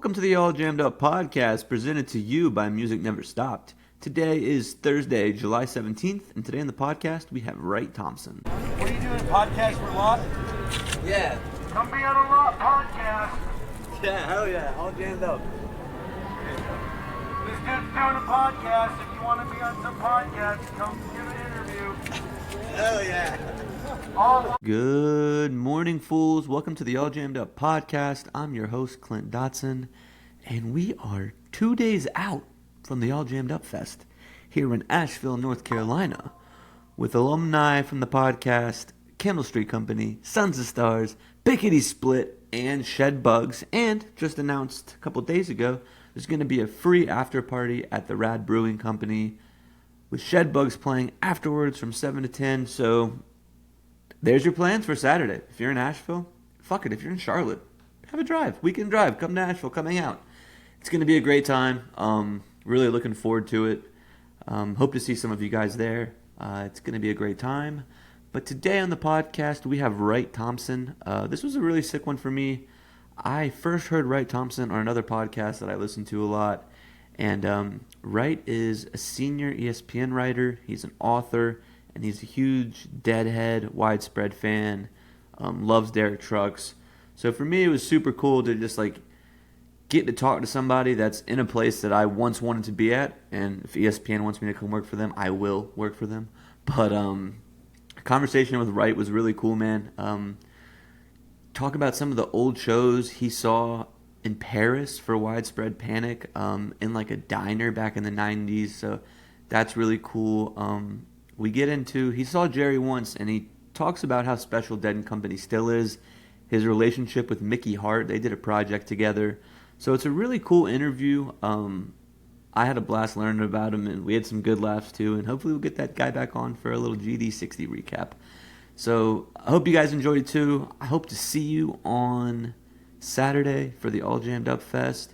Welcome to the All Jammed Up podcast presented to you by Music Never Stopped. Today is Thursday, July 17th, and today on the podcast we have Wright Thompson. What are you doing, podcast for Lot? Yeah. Come be on a Lot podcast. Yeah, hell yeah, All Jammed Up. This dude's doing a podcast. If you want to be on some podcast, come give an interview. Hell yeah. All Good morning, fools. Welcome to the All Jammed Up podcast. I'm your host, Clint Dotson, and we are 2 days out from the All Jammed Up Fest here in Asheville, North Carolina, with alumni from the podcast, Candle Street Company, Sons of Stars, Bickety Split, and Shed Bugs. And just announced a couple days ago, there's going to be a free after party at the Rad Brewing Company with Shed Bugs playing afterwards from 7 to 10. So there's your plans for Saturday. If you're in Asheville, fuck it. If you're in Charlotte, have a drive. Weekend drive. Come to Asheville. Come hang out. It's going to be a great time. Really looking forward to it. Hope to see some of you guys there. It's going to be a great time. But today on the podcast, we have Wright Thompson. This was a really sick one for me. I first heard Wright Thompson on another podcast that I listen to a lot. And Wright is a senior ESPN writer. He's an author. And he's a huge Deadhead, widespread fan. Loves Derek Trucks. So for me, it was super cool to just get to talk to somebody that's in a place that I once wanted to be at. And if ESPN wants me to come work for them, I will work for them. But a conversation with Wright was really cool, man. Talk about some of the old shows he saw in Paris for Widespread Panic in a diner back in the 90s. So that's really cool. We get into, he saw Jerry once, and he talks about how special Dead & Company still is, his relationship with Mickey Hart. They did a project together. So it's a really cool interview. I had a blast learning about him, and we had some good laughs too, and hopefully we'll get that guy back on for a little GD60 recap. So I hope you guys enjoyed it too. I hope to see you on Saturday for the All Jammed Up Fest.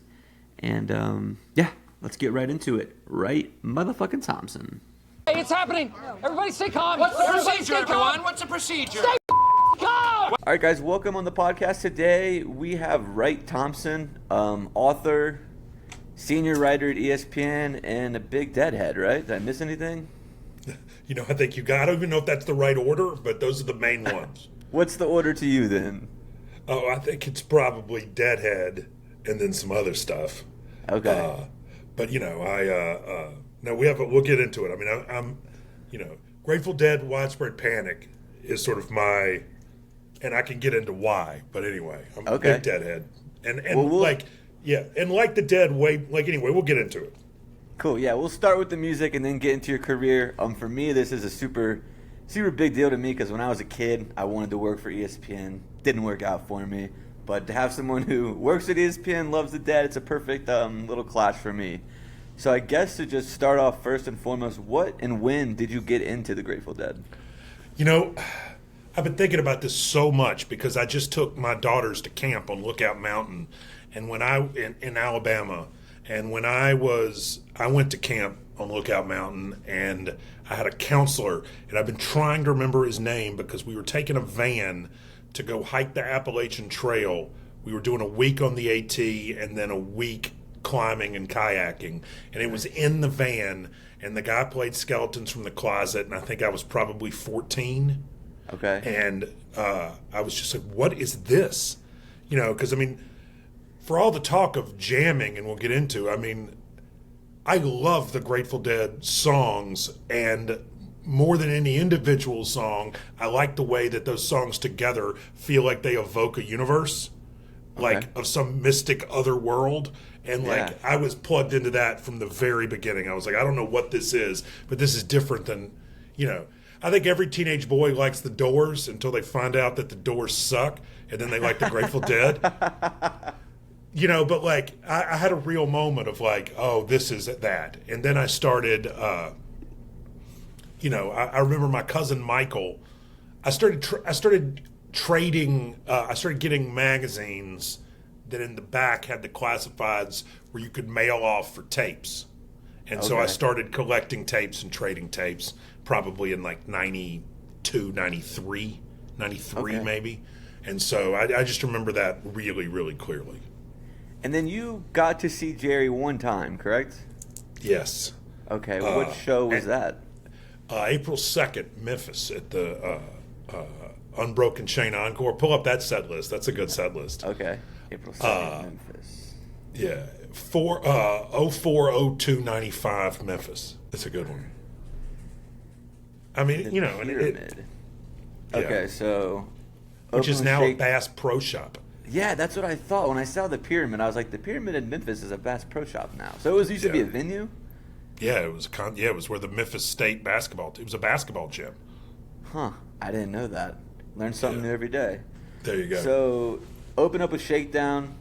And yeah, let's get right into it. Wright motherfucking Thompson. Hey, it's happening! Everybody stay calm! What's the Everybody procedure, stay calm. everyone? What's the procedure? Stay calm! All right, guys, welcome on the podcast today. We have Wright Thompson, author, senior writer at ESPN, and a big Deadhead, right? Did I miss anything? You know, I think I don't even know if that's the right order, but those are the main ones. What's the order to you then? Oh, I think it's probably Deadhead and then some other stuff. Okay. But no, we'll get into it. I mean, I'm Grateful Dead, Widespread Panic is sort of my, and I can get into why. But anyway, I'm a big Deadhead, and like the Dead anyway, we'll get into it. Cool. Yeah, we'll start with the music and then get into your career. For me, this is a super big deal to me because when I was a kid, I wanted to work for ESPN. Didn't work out for me, but to have someone who works at ESPN, loves the Dead, it's a perfect little clash for me. So I guess to just start off first and foremost, what and when did you get into the Grateful Dead? You know, I've been thinking about this so much because I just took my daughters to camp on Lookout Mountain, and when in Alabama, and when I went to camp on Lookout Mountain, and I had a counselor, and I've been trying to remember his name because we were taking a van to go hike the Appalachian Trail. We were doing a week on the AT and then a week climbing and kayaking, and it was in the van, and the guy played Skeletons from the Closet, and I think I was probably 14. Okay. And I was just like, what is this? You know, because I mean, for all the talk of jamming, and we'll get into, I mean, I love the Grateful Dead songs, and more than any individual song, I like the way that those songs together feel like they evoke a universe, of some mystic other world. And I was plugged into that from the very beginning. I was like, I don't know what this is, but this is different than, I think every teenage boy likes the Doors until they find out that the Doors suck, and then they like the Grateful Dead. But I had a real moment of oh, this is that. And then I started, I remember my cousin Michael, I started getting magazines that in the back had the classifieds where you could mail off for tapes. And so I started collecting tapes and trading tapes probably in 92, 93 maybe. And so I just remember that really, really clearly. And then you got to see Jerry one time, correct? Yes. Okay, what show was that? April 2nd, Memphis at the Unbroken Chain Encore. Pull up that set list. That's a good set list. Okay, April 2nd, Memphis. Yeah, 04/02/95 Memphis. That's a good one. I mean, The and Pyramid. yeah. Okay, so... Which is Oakland now a Shake- Bass Pro Shop. Yeah, that's what I thought. When I saw the Pyramid, I was like, the Pyramid in Memphis is a Bass Pro Shop now. So it used to be a venue? Yeah, it was it was where the Memphis State basketball. It was a basketball gym. Huh, I didn't know that. Learn something new every day. There you go. So, open up with Shakedown.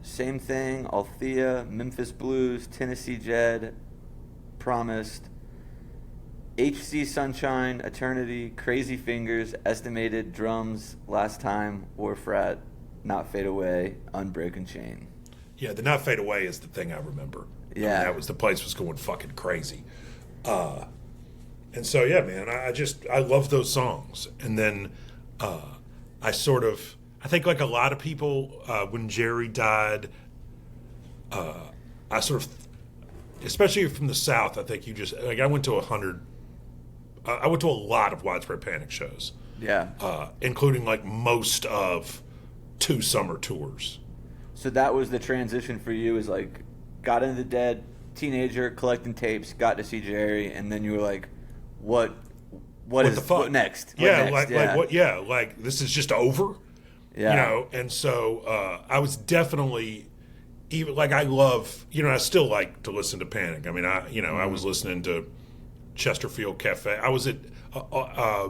Same thing. Althea, Memphis Blues, Tennessee Jed, Promised, HC Sunshine, Eternity, Crazy Fingers, Estimated, Drums, Last Time, War Frat, Not Fade Away, Unbroken Chain. Yeah, the Not Fade Away is the thing I remember. Yeah. I mean, the place was going fucking crazy. And so, yeah, man, I love those songs. And then I think like a lot of people, when Jerry died, I sort of, especially from the South, I think I went to I went to a lot of Widespread Panic shows. Yeah. Including like most of 2 summer tours. So that was the transition for you, is like, got into the Dead, teenager, collecting tapes, got to see Jerry, and then you were like, what is the fuck? what next? What Yeah, next? like what? Yeah, like this is just over. Yeah. And so I was definitely even like I love I still like to listen to Panic. I mean I was listening to Chesterfield Cafe. I was at I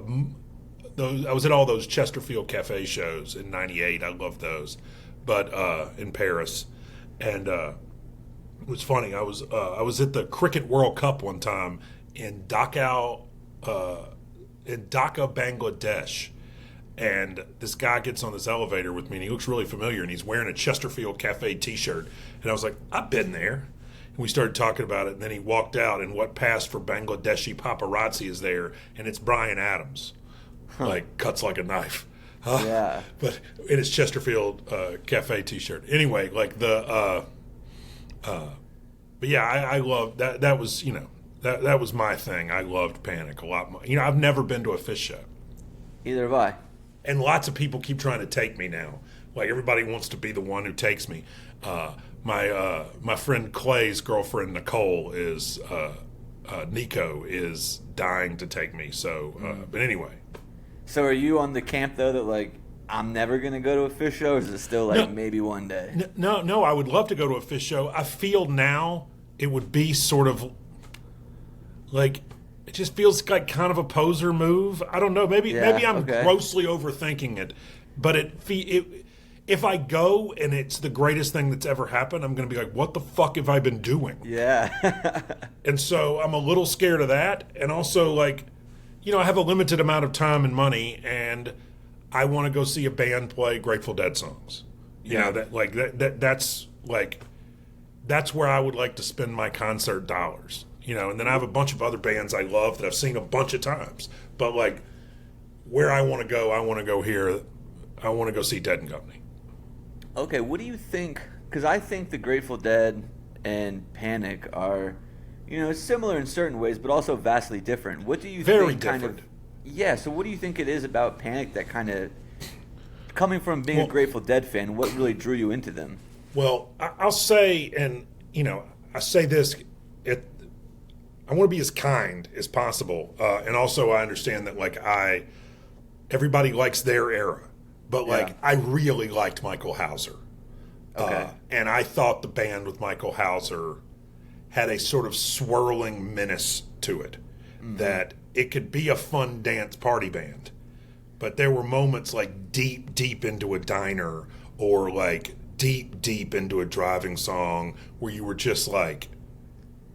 was at all those Chesterfield Cafe shows in '98. I loved those, but in Paris, and it was funny. I was at the Cricket World Cup one time in Dhaka, Bangladesh. And this guy gets on this elevator with me, and he looks really familiar, and he's wearing a Chesterfield Cafe T-shirt. And I was like, I've been there. And we started talking about it, and then he walked out, and what passed for Bangladeshi paparazzi is there, and it's Bryan Adams. Like, cuts like a knife. Yeah. But in his Chesterfield Cafe T-shirt. Anyway, like but yeah, I love that. That was, that was my thing. I loved Panic a lot more. I've never been to a Fish show. Either have I. And lots of people keep trying to take me now. Like everybody wants to be the one who takes me. My friend Clay's girlfriend Nicole Nico is dying to take me. So, but anyway. So are you on the camp though that like I'm never gonna go to a Fish show, or is it still like maybe one day? No. I would love to go to a Fish show. I feel now it would be sort of like. It just feels like kind of a poser move. I don't know. Maybe I'm grossly overthinking it, but if I go and it's the greatest thing that's ever happened, I'm going to be like, what the fuck have I been doing? Yeah. And so I'm a little scared of that, and also like, I have a limited amount of time and money, and I want to go see a band play Grateful Dead songs. That's where I would like to spend my concert dollars. And then I have a bunch of other bands I love that I've seen a bunch of times. But, like, where I want to go here. I want to go see Dead and Company. Okay, what do you think? Because I think the Grateful Dead and Panic are, similar in certain ways, but also vastly different. What do you think kind of... Yeah, so what do you think it is about Panic that kind of... Coming from being a Grateful Dead fan, what really drew you into them? Well, I'll say, and, I say this... I want to be as kind as possible, and also I understand that everybody likes their era, but I really liked Michael Hauser, and I thought the band with Michael Hauser had a sort of swirling menace to it, that it could be a fun dance party band, but there were moments like deep into a diner or like deep into a driving song where you were just like.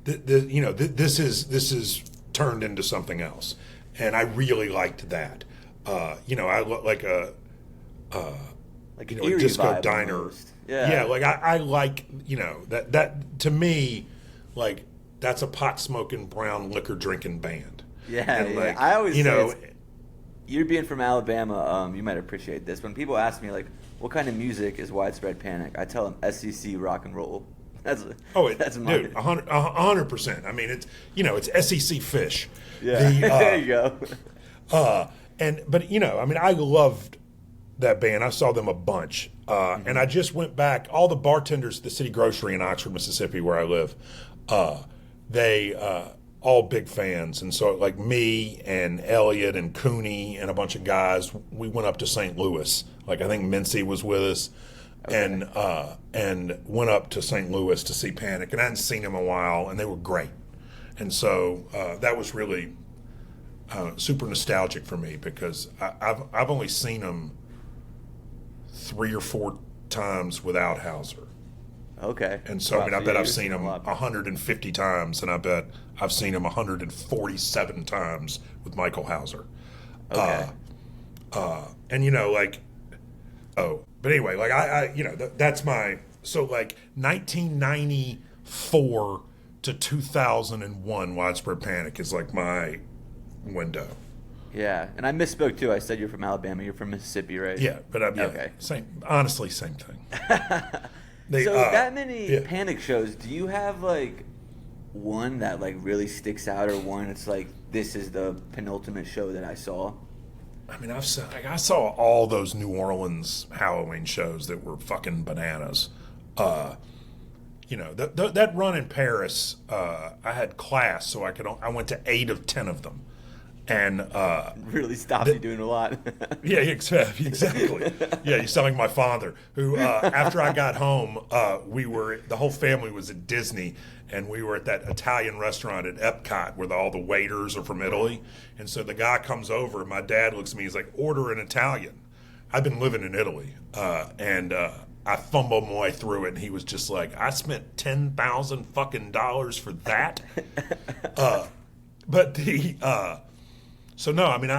This is turned into something else, and I really liked that. I like a disco diner. Almost. Yeah. Like I like that to me, like that's a pot smoking, brown liquor drinking band. Yeah, and I always say you're being from Alabama. You might appreciate this when people ask me like, what kind of music is Widespread Panic? I tell them SEC rock and roll. That's Dude, mine. 100%. I mean, it's SEC fish. Yeah, there you go. But I mean, I loved that band. I saw them a bunch, and I just went back. All the bartenders at the City Grocery in Oxford, Mississippi, where I live, they all big fans, and so like me and Elliot and Cooney and a bunch of guys, we went up to St. Louis. Like I think Mincy was with us. Okay. And went up to St. Louis to see Panic, and I hadn't seen them in a while, and they were great. And so that was really super nostalgic for me because I've only seen them 3 or 4 times without Hauser. Okay. And so, wow, I mean, I bet I've seen them 100. 150 times, and I bet I've seen them 147 times with Michael Hauser. Okay. But anyway, like that's my, so like 1994 to 2001 Widespread Panic is like my window. Yeah, and I misspoke too. I said you're from Alabama. You're from Mississippi, right? Yeah, but okay. Same thing. That many Panic shows, do you have like one that like really sticks out, or one it's like this is the penultimate show that I saw? I mean, I saw all those New Orleans Halloween shows that were fucking bananas. That run in Paris, I had class, so I went to 8 of 10 of them, and really stopped you doing a lot. Yeah, exactly. Yeah, you sound like my father, who after I got home, the whole family was at Disney, and we were at that Italian restaurant at Epcot where all the waiters are from Italy. And so the guy comes over, and my dad looks at me, he's like, order an Italian. I've been living in Italy, and I fumbled my way through it, and he was just like, I spent $10,000 fucking dollars for that. So no, I mean,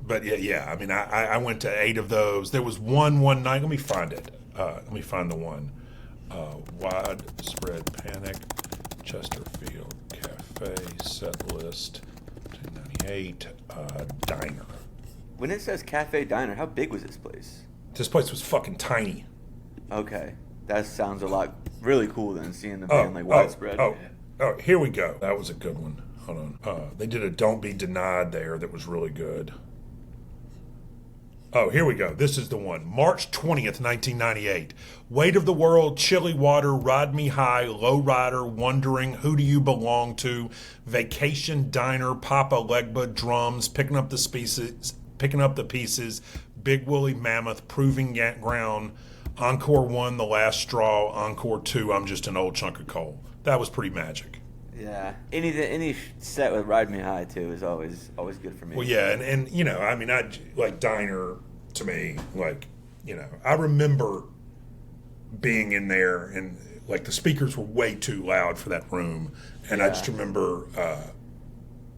but yeah, I mean, I went to 8 of those. There was one night. Let me find it. Let me find the one. Widespread Panic, Chesterfield Cafe, set list, 1998, diner. When it says Cafe Diner, how big was this place? This place was fucking tiny. Okay, that sounds a lot really cool than seeing the band like Widespread. Oh, here we go. That was a good one. Hold on. They did a Don't Be Denied there that was really good. Oh, here we go. This is the one. March 20th, 1998. Weight of the World, Chilly Water, Ride Me High, Low Rider, Wondering, Who Do You Belong To, Vacation Diner, Papa Legba, Drums, Picking Up the Pieces, Big Woolly Mammoth, Proving Ground, Encore 1, The Last Straw, Encore 2, I'm Just an Old Chunk of Coal. That was pretty magic. Yeah, any set with Ride Me High too is always good for me. Well, yeah, and I mean, I like Diner to me, like, I remember being in there and like the speakers were way too loud for that room, and I just remember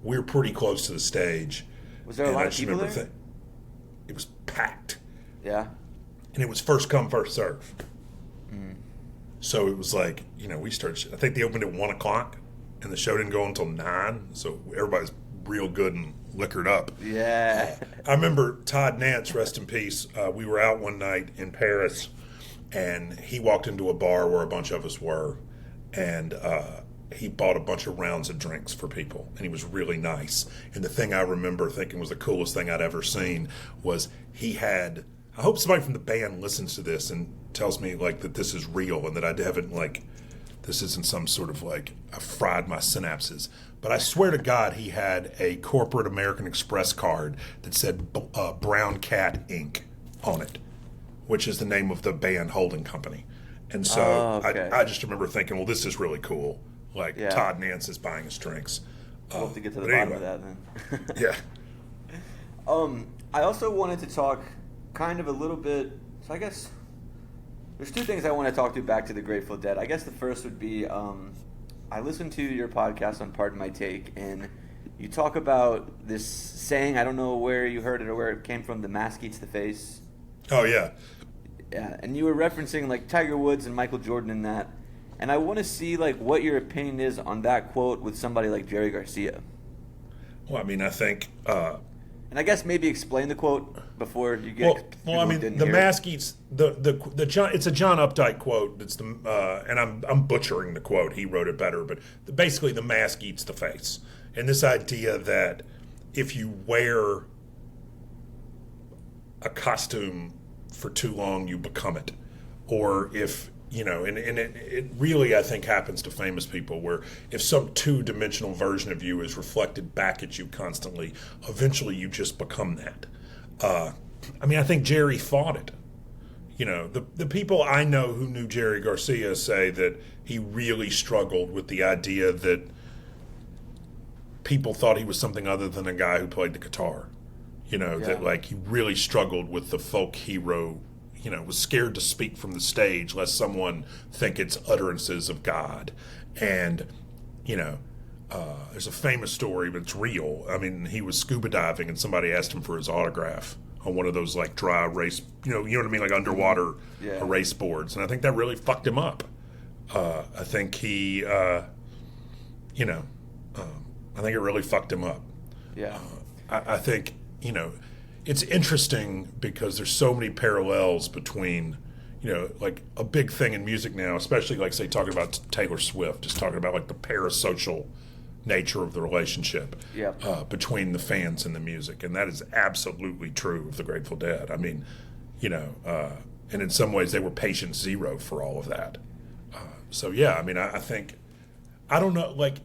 we were pretty close to the stage. Was there a lot of people there? It was packed. Yeah. And it was first come, first serve. So it was like, we started, I think they opened at 1 o'clock, and the show didn't go until 9, so everybody's real good and liquored up. Yeah. I remember Todd Nance, rest in peace, we were out one night in Paris, and he walked into a bar where a bunch of us were, and he bought a bunch of rounds of drinks for people, and he was really nice. And the thing I remember thinking was the coolest thing I'd ever seen was he had, I hope somebody from the band listens to this and tells me like that this is real and that I haven't like, this isn't some sort of like, I fried my synapses. But I swear to God, he had a corporate American Express card that said Brown Cat Inc. on it, which is the name of the band holding company. And so I just remember thinking, well, this is really cool. Like, Todd Nance is buying us drinks. We'll have to get to the bottom of that then. Yeah. I also wanted to talk kind of a little bit, so I guess there's 2 things I want to talk to back to the Grateful Dead. I guess the first would be I listened to your podcast on Pardon My Take, and you talk about this saying, I don't know where you heard it or where it came from, the mask eats the face. Oh, yeah. Yeah, and you were referencing like Tiger Woods and Michael Jordan in that. And I want to see like what your opinion is on that quote with somebody like Jerry Garcia. Well, I mean, I think... and And I guess maybe explain the quote before you get. Well, I mean, the mask eats the John. It's a John Updike quote. It's and I'm butchering the quote. He wrote it better, but basically, the mask eats the face, and this idea that if you wear a costume for too long, you become it, or if and it really, I think, happens to famous people where if some two-dimensional version of you is reflected back at you constantly, eventually you just become that. I mean, I think Jerry fought it. The people I know who knew Jerry Garcia say that he really struggled with the idea that people thought he was something other than a guy who played the guitar. That like he really struggled with the folk hero, was scared to speak from the stage lest someone think it's utterances of God. And, there's a famous story, but it's real. I mean, he was scuba diving and somebody asked him for his autograph on one of those like dry erase, you know what I mean? Like underwater erase boards. And I think that really fucked him up. I think he, I think it really fucked him up. Yeah. I think, it's interesting because there's so many parallels between, like a big thing in music now, especially like say talking about Taylor Swift, just talking about like the parasocial nature of the relationship between the fans and the music. And that is absolutely true of the Grateful Dead. I mean, and in some ways they were patient zero for all of that. So yeah, I mean, I think, I don't know, like,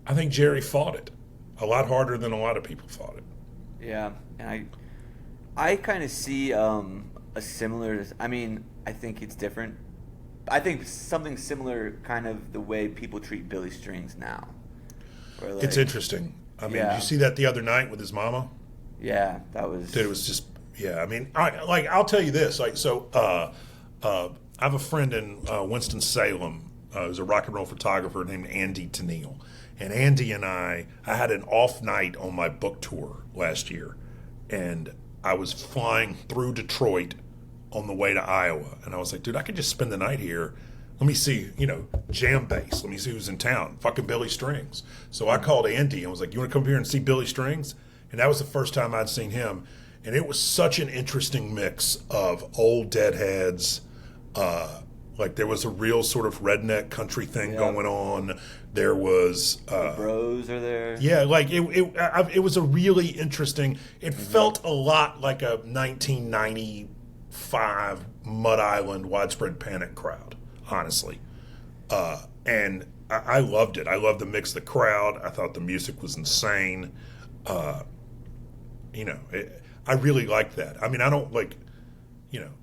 I think Jerry fought it a lot harder than a lot of people fought it. Yeah, and I kind of see a similar. I mean, I think it's different. I think something similar, kind of the way people treat Billy Strings now. Like, it's interesting. I mean, did you see that the other night with his mama? Yeah, that was. Dude, it was just. Yeah, I mean, I'll tell you this. Like, so I have a friend in Winston Salem who's a rock and roll photographer named Andy Tennille. And Andy and I had an off night on my book tour last year, and I was flying through Detroit on the way to Iowa, and I was like, dude, I could just spend the night here. Let me see, jam bass. Let me see who's in town. Fucking Billy Strings. So I called Andy and was like, you want to come here and see Billy Strings? And that was the first time I'd seen him, and it was such an interesting mix of old Deadheads. Like there was a real sort of redneck country thing going on. There was the Bros are there. Yeah, like it was a really interesting. It felt a lot like a 1995 Mud Island Widespread Panic crowd, honestly. And I loved it. I loved the mix of the crowd. I thought the music was insane. I really liked that. I mean, I don't like,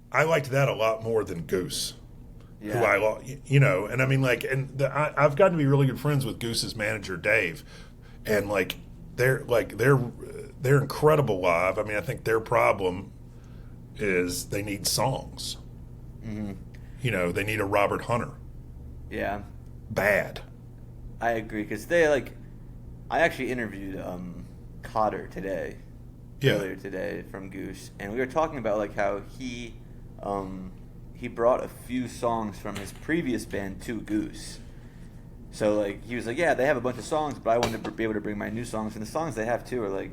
I liked that a lot more than Goose. Who I, and I mean, like, and I've gotten to be really good friends with Goose's manager, Dave, and like, they're incredible live. I mean, I think their problem is they need songs. Mm-hmm. They need a Robert Hunter. Yeah. Bad. I agree, because I actually interviewed Cotter today, earlier today from Goose, and we were talking about like how he brought a few songs from his previous band to Goose. So like he was like, yeah, they have a bunch of songs, but I wanted to be able to bring my new songs, and the songs they have too are like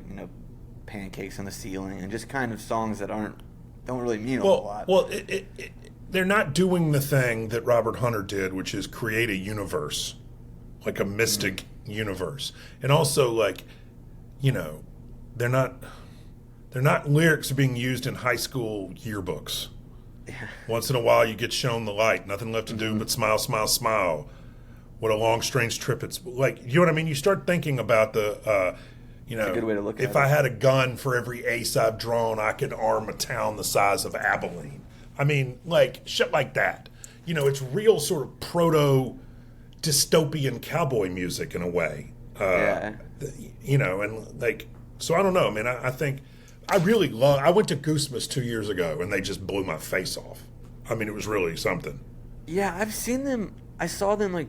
Pancakes on the Ceiling and just kind of songs that don't really mean a lot. Well, they're not doing the thing that Robert Hunter did, which is create a universe, like a mystic universe, and also like, they're not lyrics being used in high school yearbooks. Yeah. Once in a while, you get shown the light. Nothing left to do but smile, smile, smile. What a long, strange trip it's like. You know what I mean? You start thinking about the, It's a good way to look at if I had a gun for every ace I've drawn, I could arm a town the size of Abilene. I mean, like shit like that. It's real sort of proto dystopian cowboy music in a way. And like, so I don't know. I mean, I think. I went to Goosemas 2 years ago, and they just blew my face off. I mean, it was really something. Yeah, I've seen them. I saw them like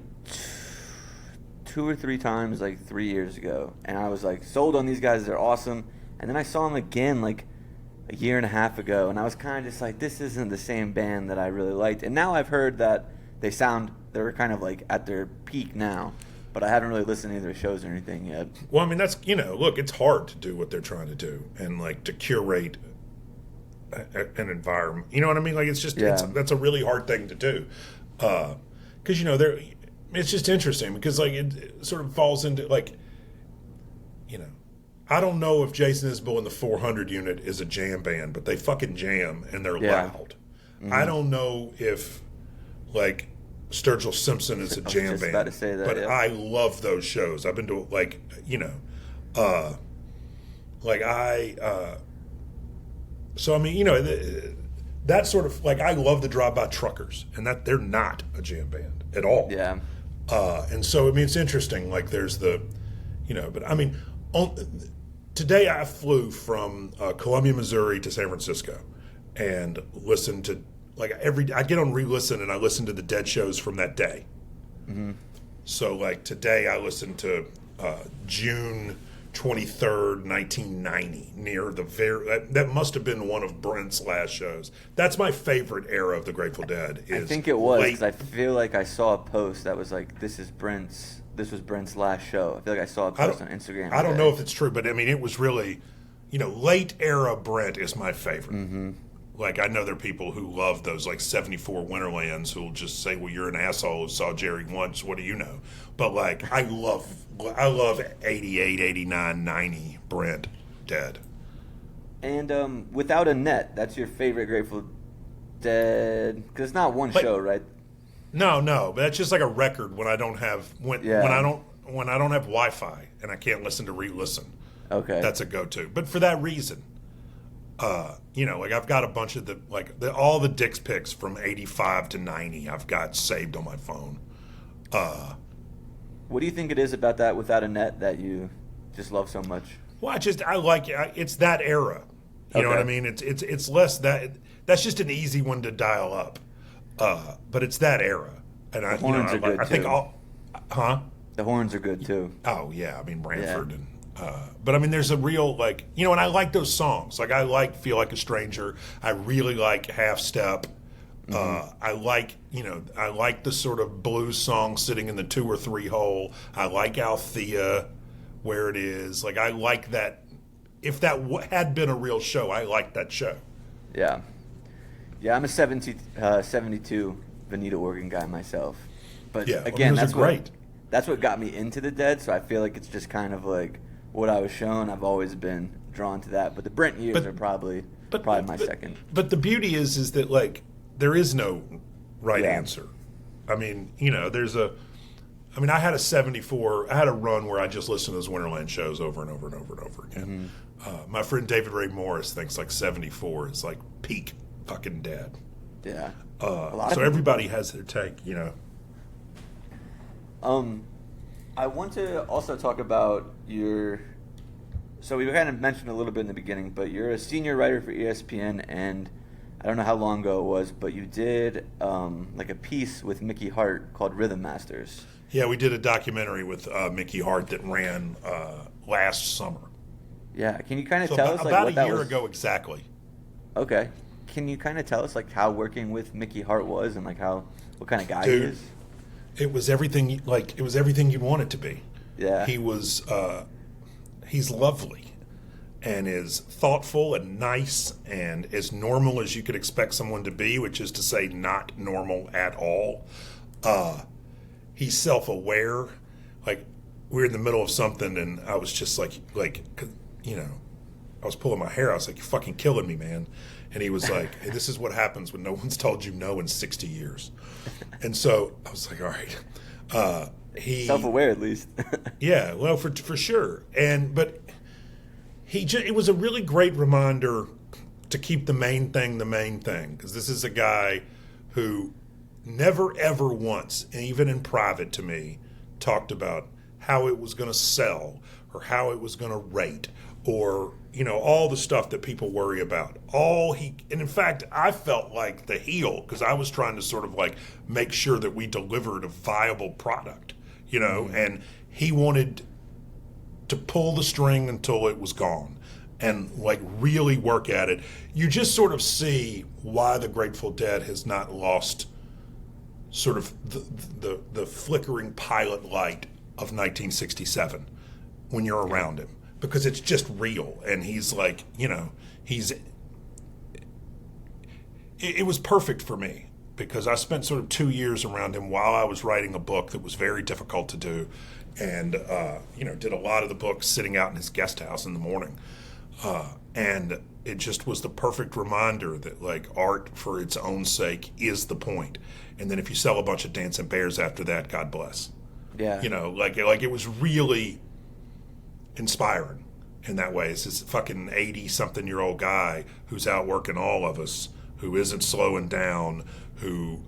2 or 3 times, like 3 years ago, and I was like sold on these guys. They're awesome. And then I saw them again like a year and a half ago, and I was kind of just like, this isn't the same band that I really liked. And now I've heard that they're kind of like at their peak now. but I haven't really listened to either shows or anything yet. Well, I mean, that's, look, it's hard to do what they're trying to do and like to curate an environment. You know what I mean? Like it's just that's a really hard thing to do. Because it's just interesting because like it sort of falls into like, I don't know if Jason Isbell and the 400 unit is a jam band, but they fucking jam and they're loud. Mm-hmm. I don't know if like Sturgill Simpson is a jam band, about to say that, but I love those shows. I've been to so I mean, that sort of like I love the Drive-By Truckers, and that they're not a jam band at all. Yeah. And so I mean, it's interesting. Like there's the, but I mean, today I flew from Columbia, Missouri to San Francisco, and listened to I get on re-listen and I listen to the Dead shows from that day. Mm-hmm. So like today I listened to June 23rd, 1990, near the that must have been one of Brent's last shows. That's my favorite era of the Grateful Dead. I think it was, because I feel like I saw a post that was like, this was Brent's last show. I feel like I saw a post on Instagram. I don't know if it's true, but I mean, it was really, late era Brent is my favorite. Mm-hmm. Like, I know there are people who love those, like, 74 Winterlands who will just say, well, you're an asshole who saw Jerry once. What do you know? But, like, I love 88, 89, 90 Brent Dead. And Without a Net, that's your favorite Grateful Dead? Because it's not one show, right? No, but that's just like a record when I don't have when I don't have Wi-Fi and I can't listen to re-listen. Okay. That's a go-to. But for that reason, like I've got a bunch of all the Dick's picks from 85 to 90 I've got saved on my phone. What do you think it is about that Without a Net that you just love so much? Well, I like it's that era. You know what I mean? It's less that's just an easy one to dial up. But it's that era. And the horns are good, I think The horns are good too. Oh yeah, I mean Branford and but I mean, there's a real and I like those songs. Like I like "Feel Like a Stranger." I really like "Half Step." Mm-hmm. I like the sort of blues song "Sitting in the 2 or 3 Hole." I like "Althea," "Where It Is." Like I like that. If that had been a real show, I like that show. Yeah, I'm a 72 Veneta organ guy myself. But again, that's great. That's what got me into the Dead. So I feel like it's just kind of like what I was shown. I've always been drawn to that. But the Brent years are probably my second. But the beauty is that like there is no right answer. I mean, I had a 74. I had a run where I just listened to those Winterland shows over and over and over and over again. Mm-hmm. My friend David Ray Morris thinks like 74 is like peak fucking Dead. Yeah. So everybody has their take, I want to also talk about so we kind of mentioned a little bit in the beginning, but you're a senior writer for ESPN, and I don't know how long ago it was, but you did like a piece with Mickey Hart called Rhythm Masters. Yeah, we did a documentary with Mickey Hart that ran last summer. Yeah, can you kind of tell us about what a year ago exactly? Okay, can you kind of tell us like how working with Mickey Hart was and like what kind of guy he is? It was everything you'd want it to be. Yeah. He was he's lovely and is thoughtful and nice and as normal as you could expect someone to be, which is to say not normal at all. He's self-aware. Like we were in the middle of something and I was just like I was pulling my hair. I was like, "You're fucking killing me, man." And he was like, "Hey, this is what happens when no one's told you no in 60 years." And so I was like, all right. He self-aware at least. Yeah, well, for sure. But it was a really great reminder to keep the main thing, because this is a guy who never ever once, and even in private to me, talked about how it was going to sell or how it was going to rate or all the stuff that people worry about. And in fact, I felt like the heel because I was trying to sort of like make sure that we delivered a viable product, mm-hmm. And he wanted to pull the string until it was gone and like really work at it. You just sort of see why the Grateful Dead has not lost sort of the flickering pilot light of 1967 when you're around him, because it's just real. And he's like, it was perfect for me because I spent sort of 2 years around him while I was writing a book that was very difficult to do, and did a lot of the book sitting out in his guest house in the morning, and it just was the perfect reminder that like art for its own sake is the point, and then if you sell a bunch of dancing bears after that, God bless. Yeah. Like it was really inspiring in that way. It's this fucking 80-something-year-old guy who's outworking all of us, who isn't slowing down, who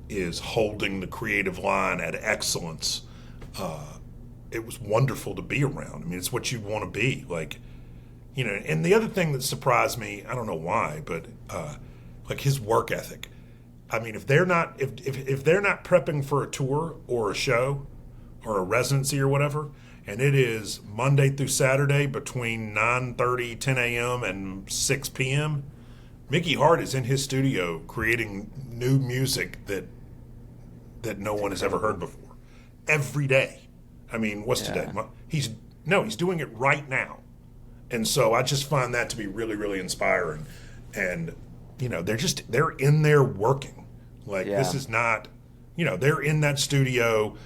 is holding the creative line at excellence. It was wonderful to be around. I mean, it's what you want to be. Like, and the other thing that surprised me, I don't know why, but like his work ethic. I mean, if they're not prepping for a tour or a show or a residency or whatever, and it is Monday through Saturday between 9:30, 10 a.m. and 6 p.m., Mickey Hart is in his studio creating new music that no one has ever heard before every day. I mean, what's today? He's doing it right now. And so I just find that to be really, really inspiring. And, they're in there working. Like, This is not, they're in that studio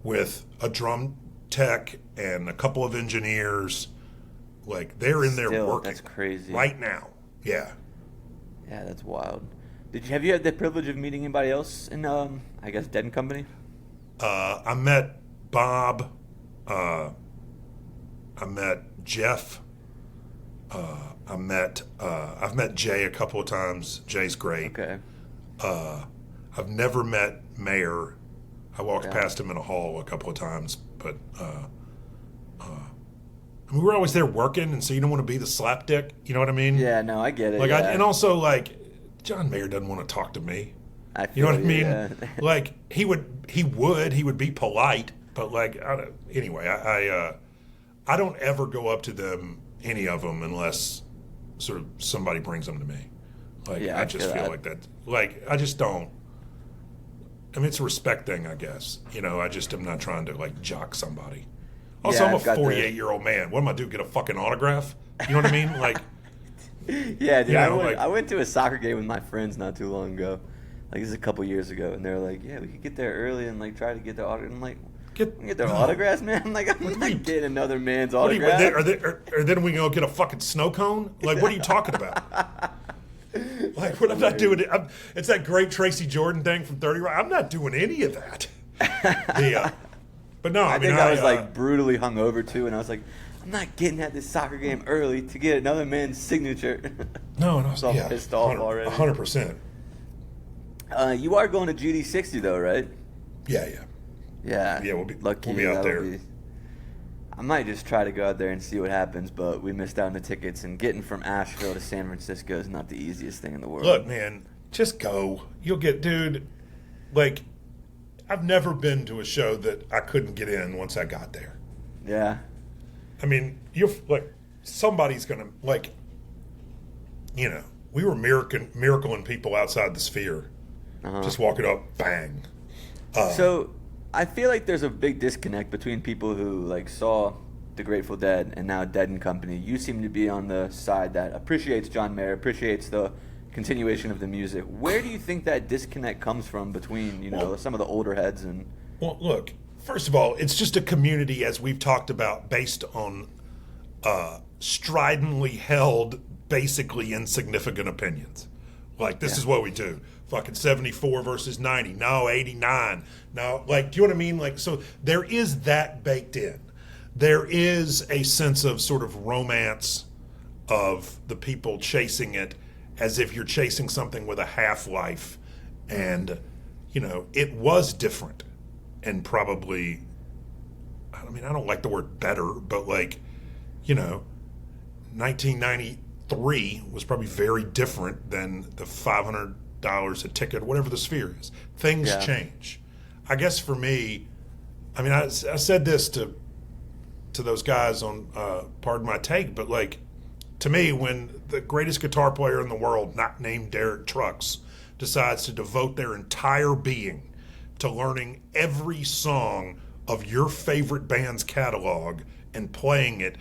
with a drum tech and a couple of engineers. Like, they're in there working. That's crazy. Right now. Yeah. Yeah, that's wild. Have you had the privilege of meeting anybody else in, I guess, Dead and Company? I met Bob. I met Jeff. I've met Jay a couple of times. Jay's great. Okay. I've never met Mayer. I walked past him in a hall a couple of times, but we were always there working, and so you don't want to be the slapdick. You know what I mean? Yeah, no, I get it. Like, yeah. and also like John Mayer doesn't want to talk to me. You know what I mean? Yeah. Like he would be polite, but like anyway, I don't ever go up to them, any of them, unless sort of somebody brings them to me. Like I just feel like that. Like I just don't. I mean, it's a respect thing, I guess. I just am not trying to like jock somebody. Also, I'm a 48-year-old man. What am I do? Get a fucking autograph? You know what I mean? Like. Yeah, dude. I went to a soccer game with my friends not too long ago. Like, this is a couple years ago, and they're like, "Yeah, we could get there early and like try to get their autograph." I'm like, "Get their autographs, man." I'm like, "I'm not getting another man's autograph." Or then we go get a fucking snow cone? Like, what are you talking about? Like, what I'm not doing it. It's that great Tracy Jordan thing from 30 Rock. I'm not doing any of that. But no, I mean, think I was like brutally hungover too, and I was like, I'm not getting at this soccer game early to get another man's signature. No, and I was so I'm pissed off already. 100%. You are going to GD60 though, right? Yeah. Yeah. Yeah, we'll lucky. We'll be out there. I might just try to go out there and see what happens, but we missed out on the tickets, and getting from Asheville to San Francisco is not the easiest thing in the world. Look, man, just go. You'll get, dude. Like, I've never been to a show that I couldn't get in once I got there. Yeah. I mean, you're like, somebody's gonna like, we were miracling people outside the Sphere, just walking up, bang. So, I feel like there's a big disconnect between people who like saw the Grateful Dead and now Dead and Company. You seem to be on the side that appreciates John Mayer, appreciates the continuation of the music. Where do you think that disconnect comes from between some of the older heads and? Well, look. First of all, it's just a community, as we've talked about, based on stridently held, basically insignificant opinions. Like, this is what we do. Fucking 74 versus 90. No, 89. No, like, do you know what I mean? Like, so there is that baked in. There is a sense of sort of romance of the people chasing it as if you're chasing something with a half-life. And, it was different. And probably, I mean, I don't like the word better, but like, 1993 was probably very different than the $500 a ticket, whatever the Sphere is. Things change. I guess for me, I mean, I said this to those guys on Pardon My Take, but like, to me, when the greatest guitar player in the world, not named Derek Trucks, decides to devote their entire being to learning every song of your favorite band's catalog and playing it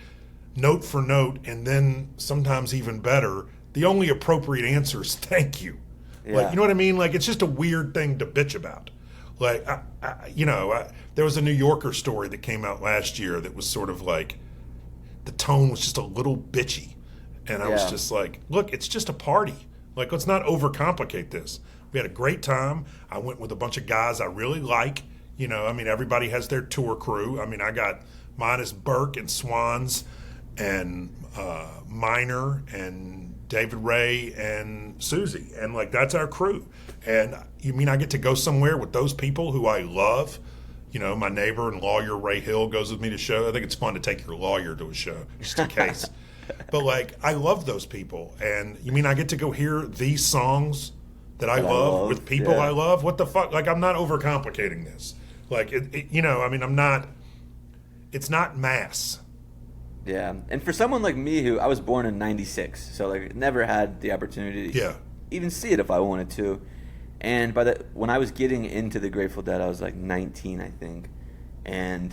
note for note, and then sometimes even better, the only appropriate answer is thank you. Yeah. Like, you know what I mean? Like, it's just a weird thing to bitch about. Like, there was a New Yorker story that came out last year that was sort of like, the tone was just a little bitchy. And I was just like, look, it's just a party. Like, let's not overcomplicate this. We had a great time. I went with a bunch of guys I really like. You know, I mean, everybody has their tour crew. I mean, I got mine is Burke and Swans and Minor and David Ray and Susie. And, like, that's our crew. And you mean I get to go somewhere with those people who I love? You know, my neighbor and lawyer Ray Hill goes with me to show. I think it's fun to take your lawyer to a show, just in case. But, like, I love those people. And you mean I get to go hear these songs that I love with people I love? What the fuck? Like, I'm not overcomplicating this. Like, it's not mass. Yeah. And for someone like me who, I was born in 96, so, like, never had the opportunity to even see it if I wanted to. And when I was getting into the Grateful Dead, I was like 19, I think. And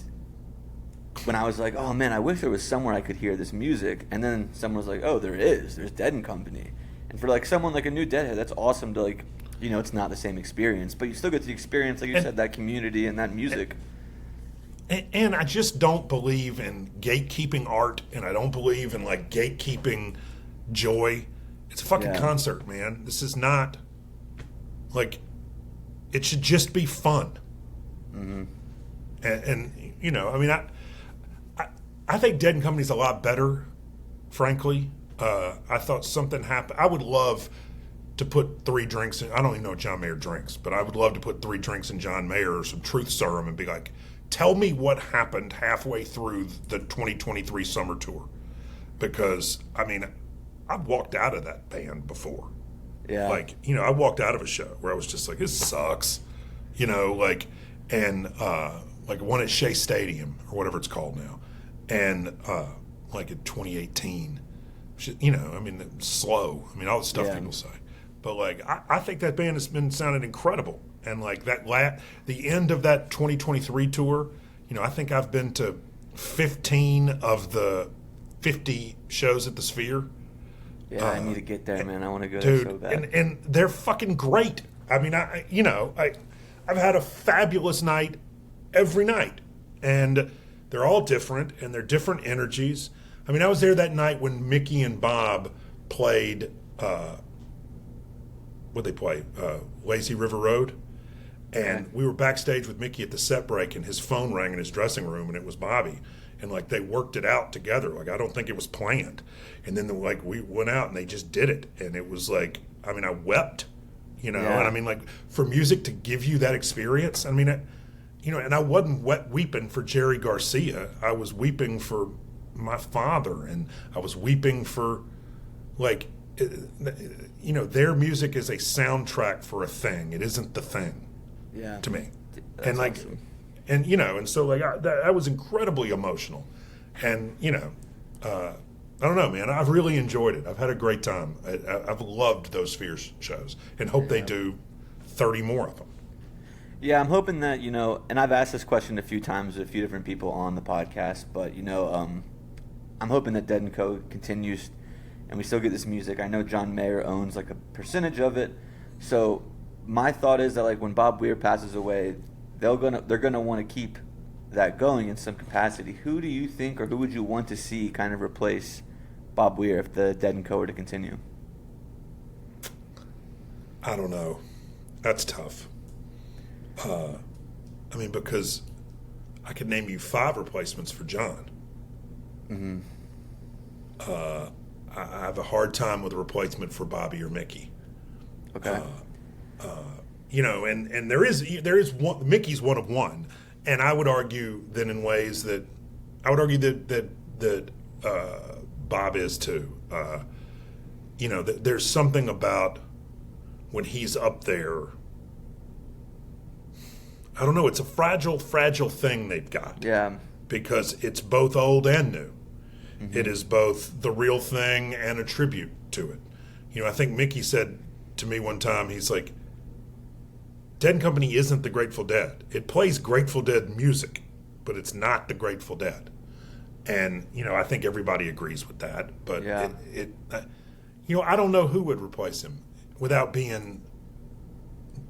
when I was like, oh man, I wish there was somewhere I could hear this music. And then someone was like, oh, there's Dead and Company. And for like someone like a new Deadhead, that's awesome to, like, you know, it's not the same experience, but you still get to experience, like you said, that community and that music. And I just don't believe in gatekeeping art, and I don't believe in, like, gatekeeping joy. It's a fucking concert, man. This is not, like, it should just be fun. Mm-hmm. And you know, I mean, I think Dead and Company's a lot better, frankly. I thought something happened. I would love to put 3 drinks in. I don't even know what John Mayer drinks, but I would love to put 3 drinks in John Mayer or some truth serum and be like, tell me what happened halfway through the 2023 summer tour. Because, I mean, I've walked out of that band before. Yeah. Like, you know, I walked out of a show where I was just like, this sucks. You know, like, and like one at Shea Stadium or whatever it's called now. And like in 2018, you know, I mean, slow. I mean, all the stuff people say. But, like, I think that band has been sounding incredible. And, like, the end of that 2023 tour, you know, I think I've been to 15 of the 50 shows at the Sphere. Yeah, I need to get there, man. I want to go dude, there so bad. And they're fucking great. I mean, I've had a fabulous night every night. And they're all different, and they're different energies. I mean, I was there that night when Mickey and Bob played, what'd they play? Lazy River Road. And we were backstage with Mickey at the set break, and his phone rang in his dressing room, and it was Bobby. And, like, they worked it out together. Like, I don't think it was planned. And then, like, we went out, and they just did it. And it was like, I mean, I wept, you know. And, I mean, like, for music to give you that experience, I mean, you know, and I wasn't weeping for Jerry Garcia. I was weeping for my father, and I was weeping for, like, you know, their music is a soundtrack for a thing. It isn't the thing. Yeah. To me. That's and, like, awesome. And, you know, and so, like, I was incredibly emotional. And, you know, I don't know, man. I've really enjoyed it. I've had a great time. I've loved those Sphere shows and hope they do 30 more of them. Yeah, I'm hoping that, you know, and I've asked this question a few times with a few different people on the podcast, but, you know, I'm hoping that Dead & Co. continues and we still get this music. I know John Mayer owns, like, a percentage of it. So my thought is that, like, when Bob Weir passes away, they're gonna want to keep that going in some capacity. Who do you think, or who would you want to see kind of replace Bob Weir if the Dead & Co. were to continue? I don't know. That's tough. I mean, because I could name you 5 replacements for John. Mm-hmm. I have a hard time with a replacement for Bobby or Mickey. Okay. You know, and there is one. Mickey's one of one, and I would argue that in ways that that Bob is too. You know, there's something about when he's up there. I don't know. It's a fragile thing they've got. Yeah. Because it's both old and new. Mm-hmm. It is both the real thing and a tribute to it. You know, I think Mickey said to me one time, he's like, Dead & Company isn't the Grateful Dead. It plays Grateful Dead music. but it's not the Grateful Dead. And, I think everybody agrees with that. But, Yeah. I don't know who would replace him without being,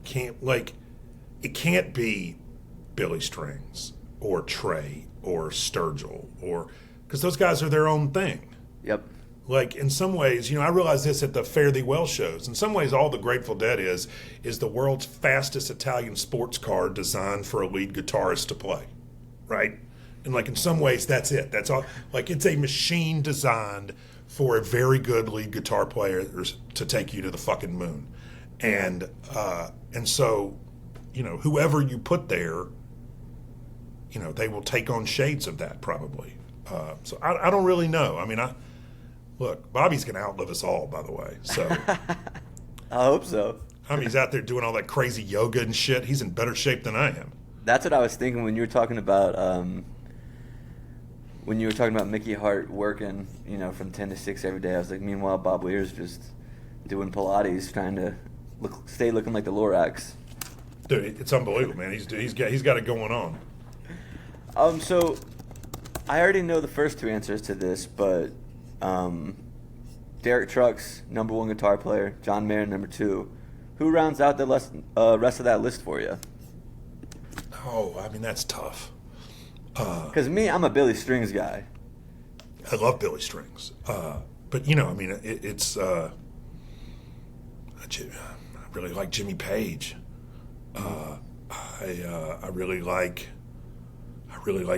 it can't be Billy Strings or Trey or Sturgill because those guys are their own thing. Yep. Like, in some ways, I realize this at the Fare Thee Well shows. In some ways, all the Grateful Dead is the world's fastest Italian sports car designed for a lead guitarist to play, right? And, in some ways, that's it. That's all. It's a machine designed for a very good lead guitar player to take you to the fucking moon. And so, whoever you put there, they will take on shades of that probably. So I don't really know. I mean, look, Bobby's going to outlive us all, by the way. So I hope so. He's out there doing all that crazy yoga and shit. He's in better shape than I am. That's what I was thinking when you were talking about Mickey Hart working, from 10 to 6 every day. I was like, meanwhile, Bob Weir's just doing Pilates, trying to stay looking like the Lorax. Dude, it's unbelievable, man. He's got it going on. So I already know the first two answers to this, but Derek Trucks, number 1 guitar player, John Mayer, number 2. Who rounds out the rest of that list for you? Oh, I mean, that's tough. Because I'm a Billy Strings guy. I love Billy Strings. But, it's... I really like Jimmy Page. I really like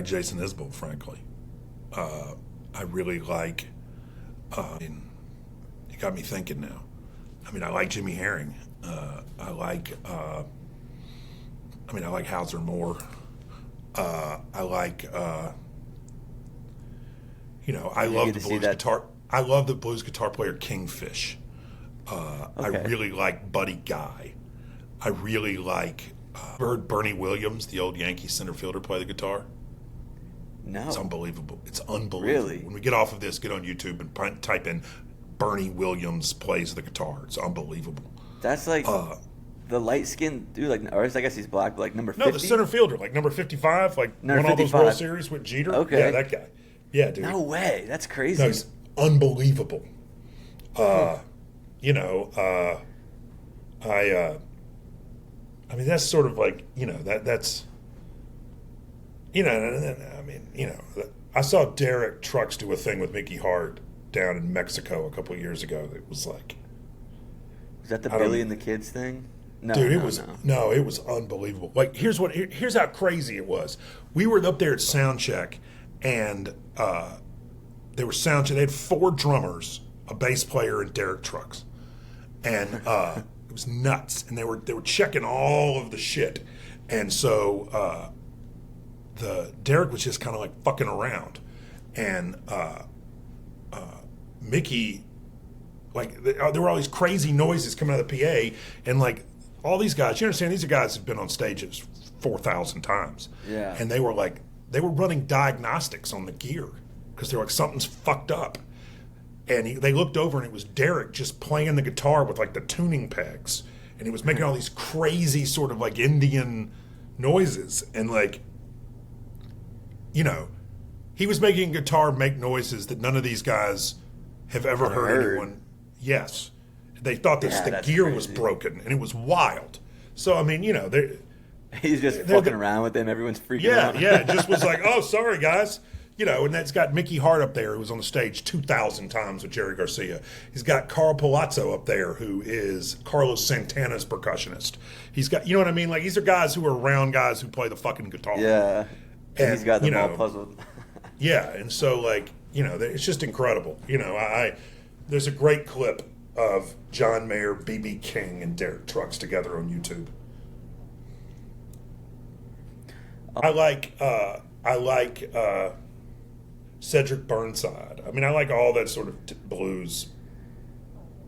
Jason Isbell, frankly. I really like... you got me thinking now. I like Jimmy Herring. I like Hauser Moore. I like, I love the blues guitar. I love the blues guitar player Kingfish. I really like Buddy Guy. I really like. Heard Bernie Williams, the old Yankee center fielder, play the guitar? No. It's unbelievable. It's unbelievable. Really? When we get off of this, get on YouTube and type in Bernie Williams plays the guitar. It's unbelievable. That's like the light-skinned dude, or I guess he's black, but number 50? No, the center fielder, number 55, number won all those 55. World Series with Jeter. Okay. Yeah, that guy. Yeah, dude. No way. That's crazy. No, he's unbelievable. That's sort of that's, I saw Derek Trucks do a thing with Mickey Hart down in Mexico a couple of years ago. It was like, was that the Billy and the Kids thing? No, dude, it was unbelievable. Here's how crazy it was. We were up there at soundcheck, and they had 4 drummers, a bass player, and Derek Trucks, and it was nuts. And they were checking all of the shit, and so the Derek was just kind of fucking around, and Mickey. There were all these crazy noises coming out of the PA, and all these guys, you understand, these are guys who've been on stages 4,000 times. Yeah. And they were running diagnostics on the gear because they're something's fucked up. And they looked over and it was Derek just playing the guitar with the tuning pegs. And he was making all these crazy sort of Indian noises. And he was making guitar make noises that none of these guys have ever heard anyone. Yes. They thought the gear was broken, and it was wild. So, he's just fucking around with them. Everyone's freaking out. Yeah, it just was oh, sorry, guys. And that's got Mickey Hart up there, who was on the stage 2,000 times with Jerry Garcia. He's got Carl Palazzo up there, who is Carlos Santana's percussionist. He's got, you know what I mean? These are guys who are around guys who play the fucking guitar. Yeah. And he's got them all puzzled. Yeah, and so, it's just incredible. There's a great clip of John Mayer, B.B. King, and Derek Trucks together on YouTube. I like Cedric Burnside. I like all that sort of blues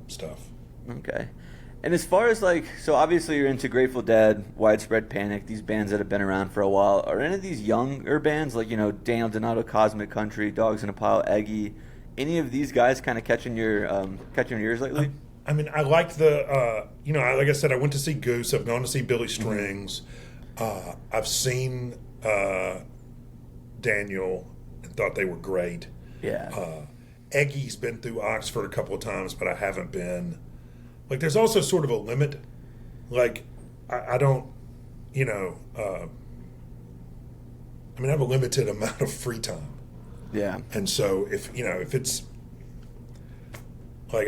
stuff. Okay. And as far as so obviously you're into Grateful Dead, Widespread Panic, these bands that have been around for a while. Are any of these younger bands Daniel Donato, Cosmic Country, Dogs in a Pile, Eggy, any of these guys kind of catching your ears lately? I like the, like I said, I went to see Goose. I've gone to see Billy Strings. I've seen Daniel and thought they were great. Yeah. Eggy's been through Oxford a couple of times, but I haven't been. Like, there's also sort of a limit. Like, I don't, I have a limited amount of free time. Yeah. And so if it's like,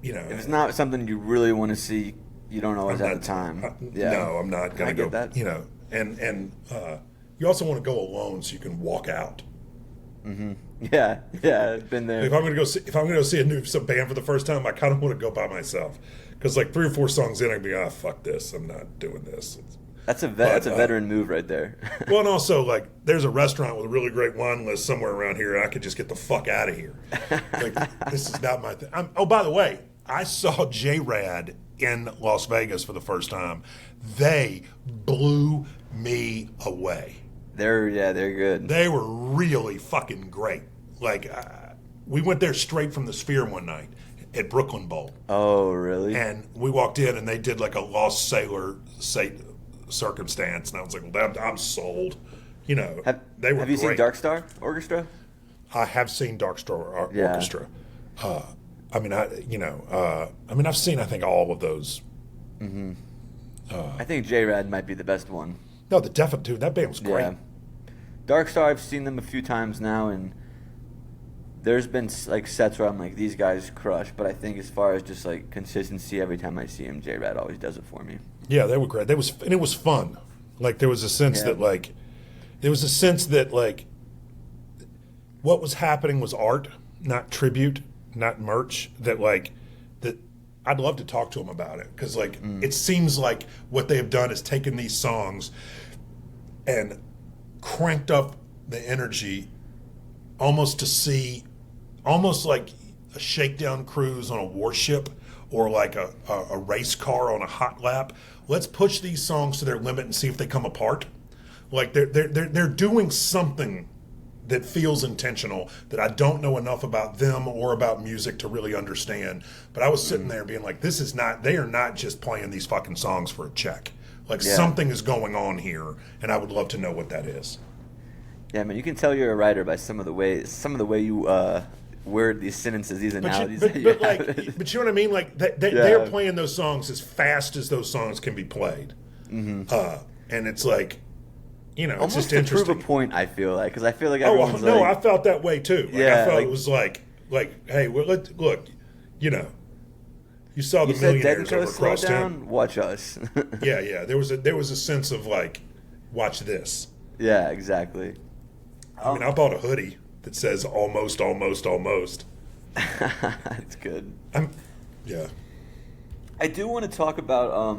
if it's not something you really want to see, you don't always have the time. No, I'm not going to go, that. And you also want to go alone so you can walk out. Mm-hmm. Yeah, I've been there. If I'm going to go see some band for the first time, I kind of want to go by myself. Because like 3 or 4 songs in, I'd be, fuck this, I'm not doing this. That's a veteran move right there. Well, and also, like, there's a restaurant with a really great wine list somewhere around here, and I could just get the fuck out of here. Like, this is not my thing. Oh, by the way, I saw J-Rad in Las Vegas for the first time. They blew me away. They're good. They were really fucking great. Like, we went there straight from the Sphere one night at Brooklyn Bowl. Oh, really? And we walked in, and they did like a Lost Sailor circumstance, and I was like, well, I'm sold. They were Have you seen great. Dark Star Orchestra? I have seen Dark Star Orchestra. I've seen, I think, all of those. Mm-hmm. I think J-Rad might be the best one. No, dude, that band was great. Yeah. Dark Star, I've seen them a few times now, and there's been like sets where I'm like, these guys crush, but I think as far as just like consistency, every time I see him, J-Rad always does it for me. Yeah, they were great. And it was fun. Like, there was a sense that what was happening was art, not tribute, not merch. That I'd love to talk to them about it, because it seems like what they have done is taken these songs and cranked up the energy almost like a shakedown cruise on a warship, or like a race car on a hot lap. Let's push these songs to their limit and see if they come apart. Like, they're doing something that feels intentional, that I don't know enough about them or about music to really understand. But I was sitting there being like, they are not just playing these fucking songs for a check. Like, something is going on here, and I would love to know what that is. Yeah, man, you can tell you're a writer by some of the way you word these sentences, these analogies. But you know what I mean? Like, they're playing those songs as fast as those songs can be played. Mm-hmm. And it's like, it's almost just to interesting. prove a point, I feel like, because I feel like everyone's I felt that way too. I felt it was like, hey, well, look, you saw the millionaires over across town. Watch us. yeah. There was a sense of like, watch this. Yeah, exactly. I bought a hoodie that says almost. That's good. Yeah. I do want to talk about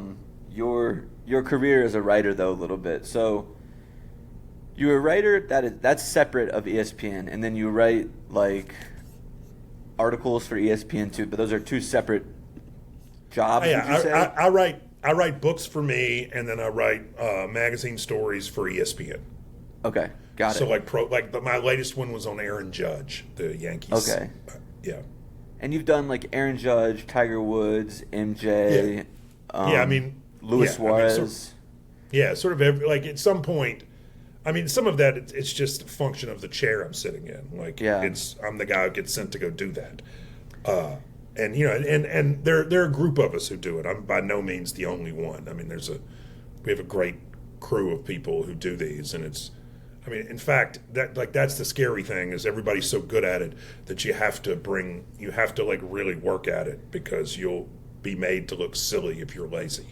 your career as a writer, though, a little bit. So you're a writer that's separate of ESPN, and then you write like articles for ESPN too. But those are 2 separate jobs. Yeah, would you say? I write books for me, and then I write magazine stories for ESPN. Okay, got it. So my latest one was on Aaron Judge, the Yankees. Okay. Yeah. And you've done like Aaron Judge, Tiger Woods, MJ. Luis Suarez. Sort of at some point. Some of that it's just a function of the chair I'm sitting in. Like, I'm the guy who gets sent to go do that. And there are a group of us who do it. I'm by no means the only one. We have a great crew of people who do these, and it's. In fact, that's the scary thing, is everybody's so good at it that you have to really work at it, because you'll be made to look silly if you're lazy.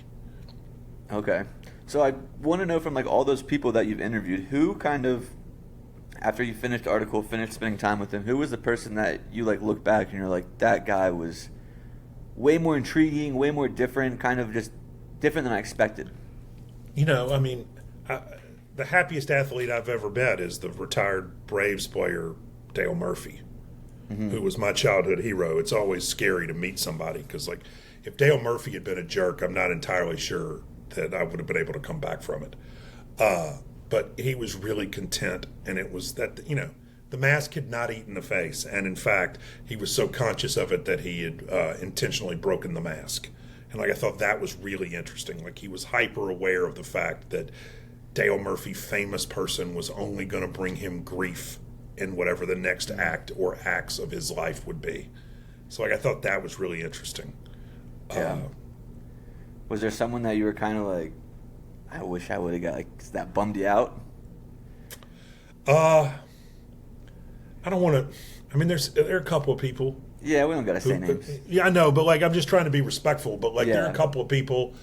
Okay. So I want to know, from like all those people that you've interviewed, who kind of, after you finished the article, finished spending time with them, who was the person that you like look back and you're like, that guy was way more intriguing, way more different, kind of just different than I expected? The happiest athlete I've ever met is the retired Braves player Dale Murphy, who was my childhood hero. It's always scary to meet somebody, because like, if Dale Murphy had been a jerk, I'm not entirely sure that I would have been able to come back from it. But he was really content, and it was that, the mask had not eaten the face, and in fact, he was so conscious of it that he had intentionally broken the mask. And like, I thought that was really interesting. Like, he was hyper aware of the fact that Dale Murphy famous person was only going to bring him grief in whatever the next act or acts of his life would be. So like I thought that was really interesting. Yeah. Was there someone that you were kind of like, I wish I would have got, like, that bummed you out? I don't want to. I mean, there are a couple of people. Yeah, we don't gotta say names. Yeah, I know, but like I'm just trying to be respectful. But like there are Yeah. a couple of people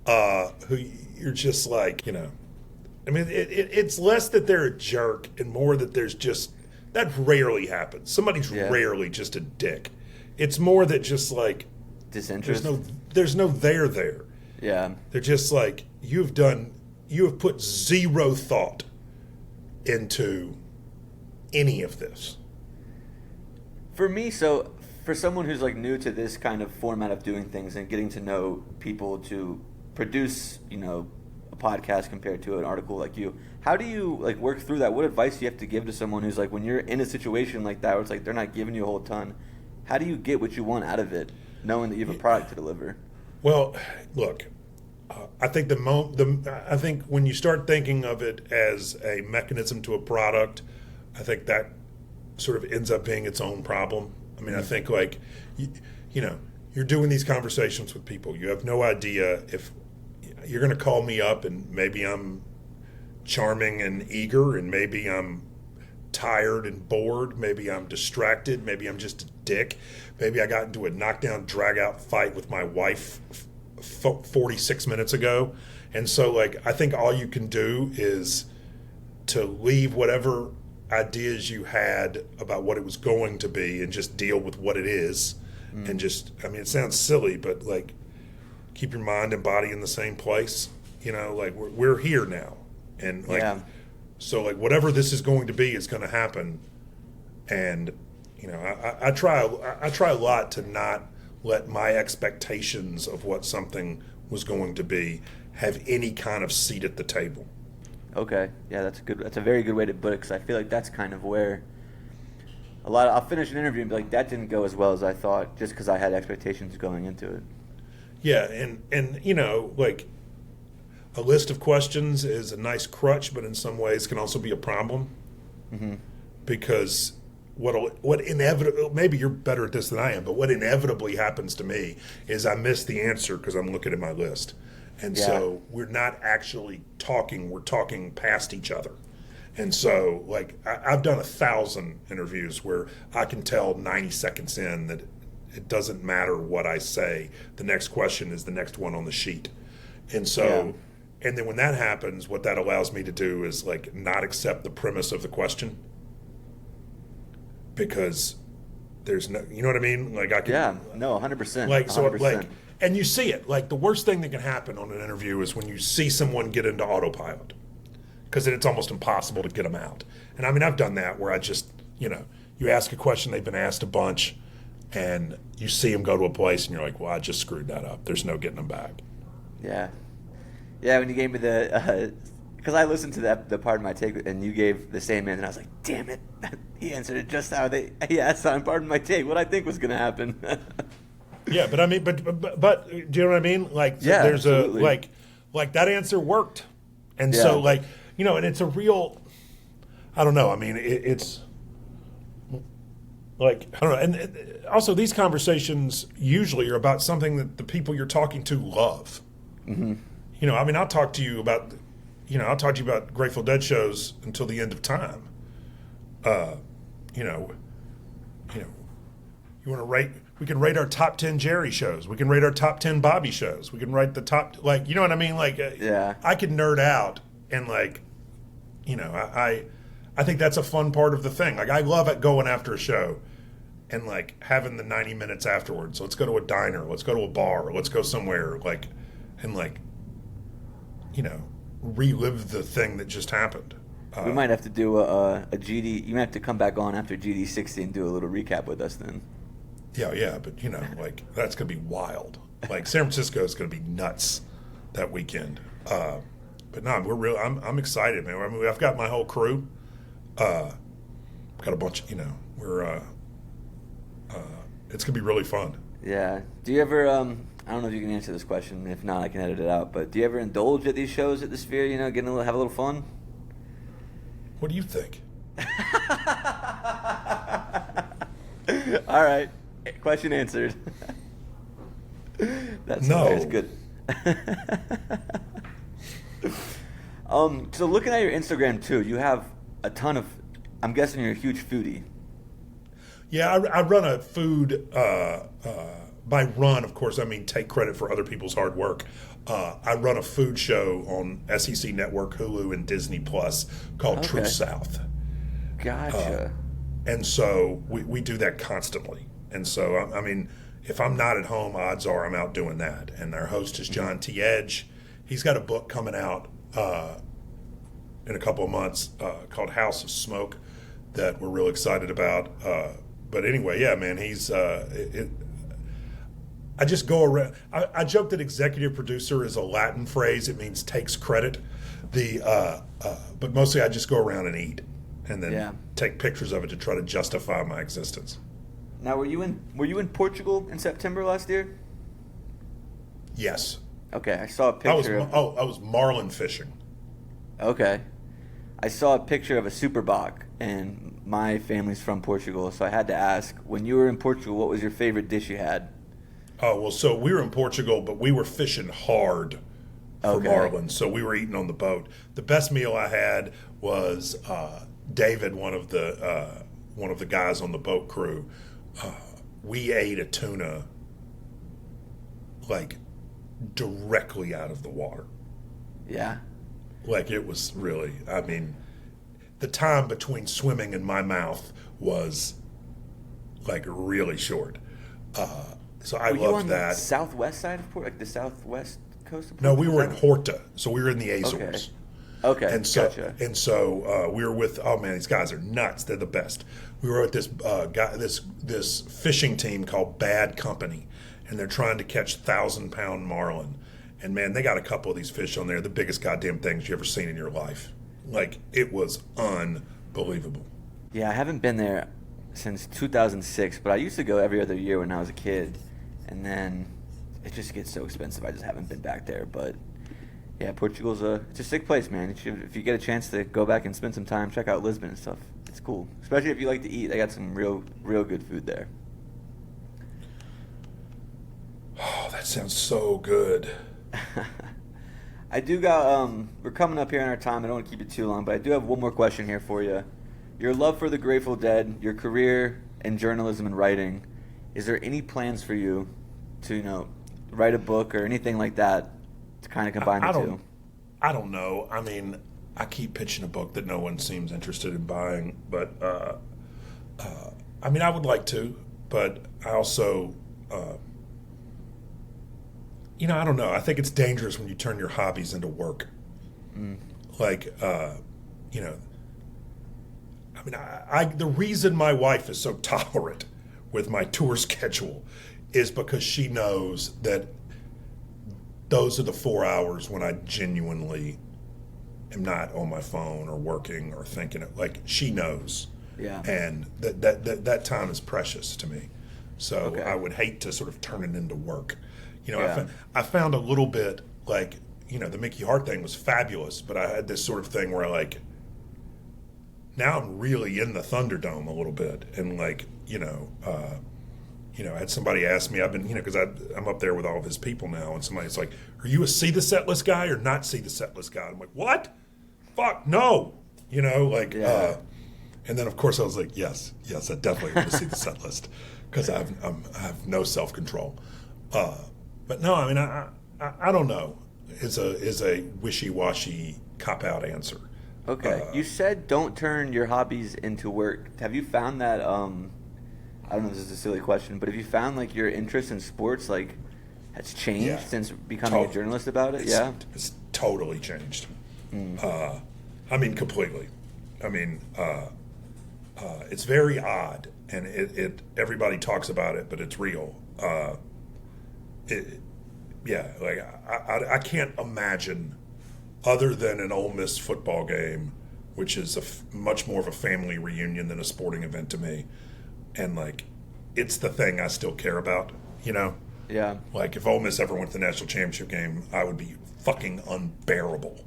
who you're just like, I mean, it's less that they're a jerk and more that there's just that rarely happens. Somebody's rarely just a dick. It's more that just like Disinterest. there's no there. Yeah. They're just like you have put zero thought into any of this. For me, so for someone who's like new to this kind of format of doing things and getting to know people to produce, a podcast compared to an article like you, how do you like work through that? What advice do you have to give to someone who's like, when you're in a situation like that where it's like they're not giving you a whole ton, how do you get what you want out of it, knowing that you have a product to deliver? Well, look, I think I think when you start thinking of it as a mechanism to a product, I think that sort of ends up being its own problem. I mean, I think like, you're doing these conversations with people. You have no idea if you're going to call me up and maybe I'm charming and eager and maybe I'm tired and bored. Maybe I'm distracted. Maybe I'm just a dick. Maybe I got into a knockdown, drag-out fight with my wife 46 minutes ago. And so, like, I think all you can do is to leave whatever ideas you had about what it was going to be and just deal with what it is. And just, I mean, it sounds silly, but, like, keep your mind and body in the same place. Like, we're here now. And, like, so, like, whatever this is going to be is going to happen. And, I try a lot to not let my expectations of what something was going to be have any kind of seat at the table. Okay, yeah, that's a very good way to put it, because I feel like that's kind of where I'll finish an interview and be like, that didn't go as well as I thought, just because I had expectations going into it. Yeah, and like, a list of questions is a nice crutch, but in some ways can also be a problem. Mm-hmm. Because what inevitably, maybe you're better at this than I am, but what inevitably happens to me is I miss the answer because I'm looking at my list. And so we're not actually talking, we're talking past each other. And so, like, I've done 1,000 interviews where I can tell 90 seconds in that it doesn't matter what I say. The next question is the next one on the sheet. And so, and then when that happens, what that allows me to do is, like, not accept the premise of the question. Because there's no, you know what I mean? Like, I can. Yeah, no, 100%. Like, so, 100%. like, and you see it. Like, the worst thing that can happen on an interview is when you see someone get into autopilot. Because then it's almost impossible to get them out. And I mean, I've done that where I just, you ask a question, they've been asked a bunch, and you see them go to a place, and you're like, well, I just screwed that up. There's no getting them back. Yeah. Yeah, when you gave me the, because I listened to the part of my take, and you gave the same answer, and I was like, damn it. He answered it just how he asked on part of my take, what I think was going to happen. Yeah, but I mean, but do you know what I mean? Like, yeah, there's absolutely. like that answer worked. And Yeah. so, like, and it's a real, I don't know. I mean, it's like, I don't know. And also, these conversations usually are about something that the people you're talking to love. Mm-hmm. I mean, I'll talk to you about Grateful Dead shows until the end of time. You want to rate? We can rate our top 10 Jerry shows. We can rate our top 10 Bobby shows. We can rate the top, like, you know what I mean? Like, I could nerd out and, like, I think that's a fun part of the thing. Like, I love it going after a show and, like, having the 90 minutes afterwards. Let's go to a diner. Let's go to a bar. Let's go somewhere, like, and, like, relive the thing that just happened. We might have to do a GD. You might have to come back on after GD 60 and do a little recap with us then. Yeah, but like, that's gonna be wild. Like, San Francisco is gonna be nuts that weekend. But no, I'm excited, man. I mean, I've got my whole crew. Got a bunch. We're. It's gonna be really fun. Yeah. Do you ever? I don't know if you can answer this question. If not, I can edit it out. But do you ever indulge at these shows at the Sphere? You know, have a little fun. What do you think? All right, question answered. That's good. So looking at your Instagram too, you have a ton of. I'm guessing you're a huge foodie. Yeah, I run a food. By run, of course, I mean take credit for other people's hard work. I run a food show on SEC Network, Hulu, and Disney Plus called True South. Gotcha. And so we do that constantly. And so, I mean, if I'm not at home, odds are I'm out doing that. And our host is John T. Edge. He's got a book coming out in a couple of months called House of Smoke that we're real excited about. But anyway, yeah, man, he's... I just go around. I joke that executive producer is a Latin phrase. It means takes credit. But mostly I just go around and eat, and then take pictures of it to try to justify my existence. Now, were you in Portugal in September last year? Yes. Okay, I saw a picture. I was marlin fishing. Okay, I saw a picture of a super bach, and my family's from Portugal, so I had to ask: when you were in Portugal, what was your favorite dish you had? Oh, well, so we were in Portugal, but we were fishing hard for marlin, so we were eating on the boat. The best meal I had was David, one of the guys on the boat crew. We ate a tuna like directly out of the water. Yeah. Like it was really, I mean, the time between swimming and my mouth was like really short. So I loved that. The southwest side of Portugal, like the southwest coast of No, Portugal? we were in Horta, so we were in the Azores. Okay, and so, gotcha. And so we were with. Oh man, these guys are nuts. They're the best. We were with this this fishing team called Bad Company, and they're trying to catch 1,000-pound marlin. And man, they got a couple of these fish on there, the biggest goddamn things you ever seen in your life. Like it was unbelievable. Yeah, I haven't been there since 2006, but I used to go every other year when I was a kid. And then it just gets so expensive. I just haven't been back there. But yeah, Portugal's it's a sick place, man. If you get a chance to go back and spend some time, check out Lisbon and stuff. It's cool, especially if you like to eat. They got some real good food there. Oh, that sounds so good. I do got. We're coming up here on our time. I don't want to keep it too long, but I do have one more question here for you. Your love for the Grateful Dead, your career in journalism and writing. Is there any plans for you to, write a book or anything like that to kind of combine the two? I don't know. I mean, I keep pitching a book that no one seems interested in buying, but I mean, I would like to, but I also, I don't know. I think it's dangerous when you turn your hobbies into work. Like, I mean, the reason my wife is so tolerant with my tour schedule is because she knows that those are the 4 hours when I genuinely am not on my phone or working or thinking. Like she knows, and that time is precious to me. So I would hate to sort of turn it into work. I found a little bit like the Mickey Hart thing was fabulous, but I had this sort of thing where now I'm really in the Thunderdome a little bit, and I had somebody ask me, I've been, because I'm up there with all of his people now, and somebody's like, are you a see the set list guy or not see the set list guy? I'm like, what? Fuck, no. And then of course I was like, yes, I definitely want to see the set list because I have no self-control. But no, I mean, I don't know. Is a wishy-washy cop-out answer. Okay. You said don't turn your hobbies into work. Have you found that, I don't know if this is a silly question, but have you found your interest in sports has changed since becoming a journalist about it? It's totally changed. I mean, completely. I mean, it's very odd, and everybody talks about it, but it's real. I can't imagine, other than an Ole Miss football game, which is much more of a family reunion than a sporting event to me, and it's the thing I still care about, Yeah. Like, if Ole Miss ever went to the national championship game, I would be fucking unbearable.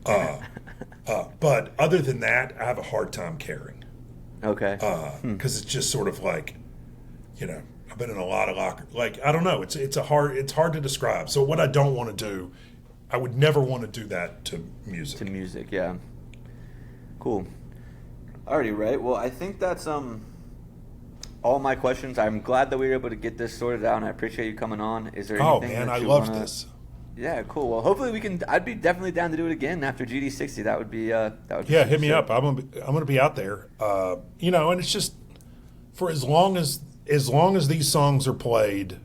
But other than that, I have a hard time caring. Okay. Because it's just sort of like, I've been in a lot of I don't know. It's hard to describe. So what I don't want to do, I would never want to do that to music. To music, yeah. Cool. Alrighty, right. Well, I think that's all my questions. I'm glad that we were able to get this sorted out, and I appreciate you coming on. Is there anything man, that I you loved this. Yeah, cool. Well, hopefully we can. I'd be definitely down to do it again after GD60. That would be. Yeah, hit me up. I'm gonna be out there. And it's just for as long as these songs are played,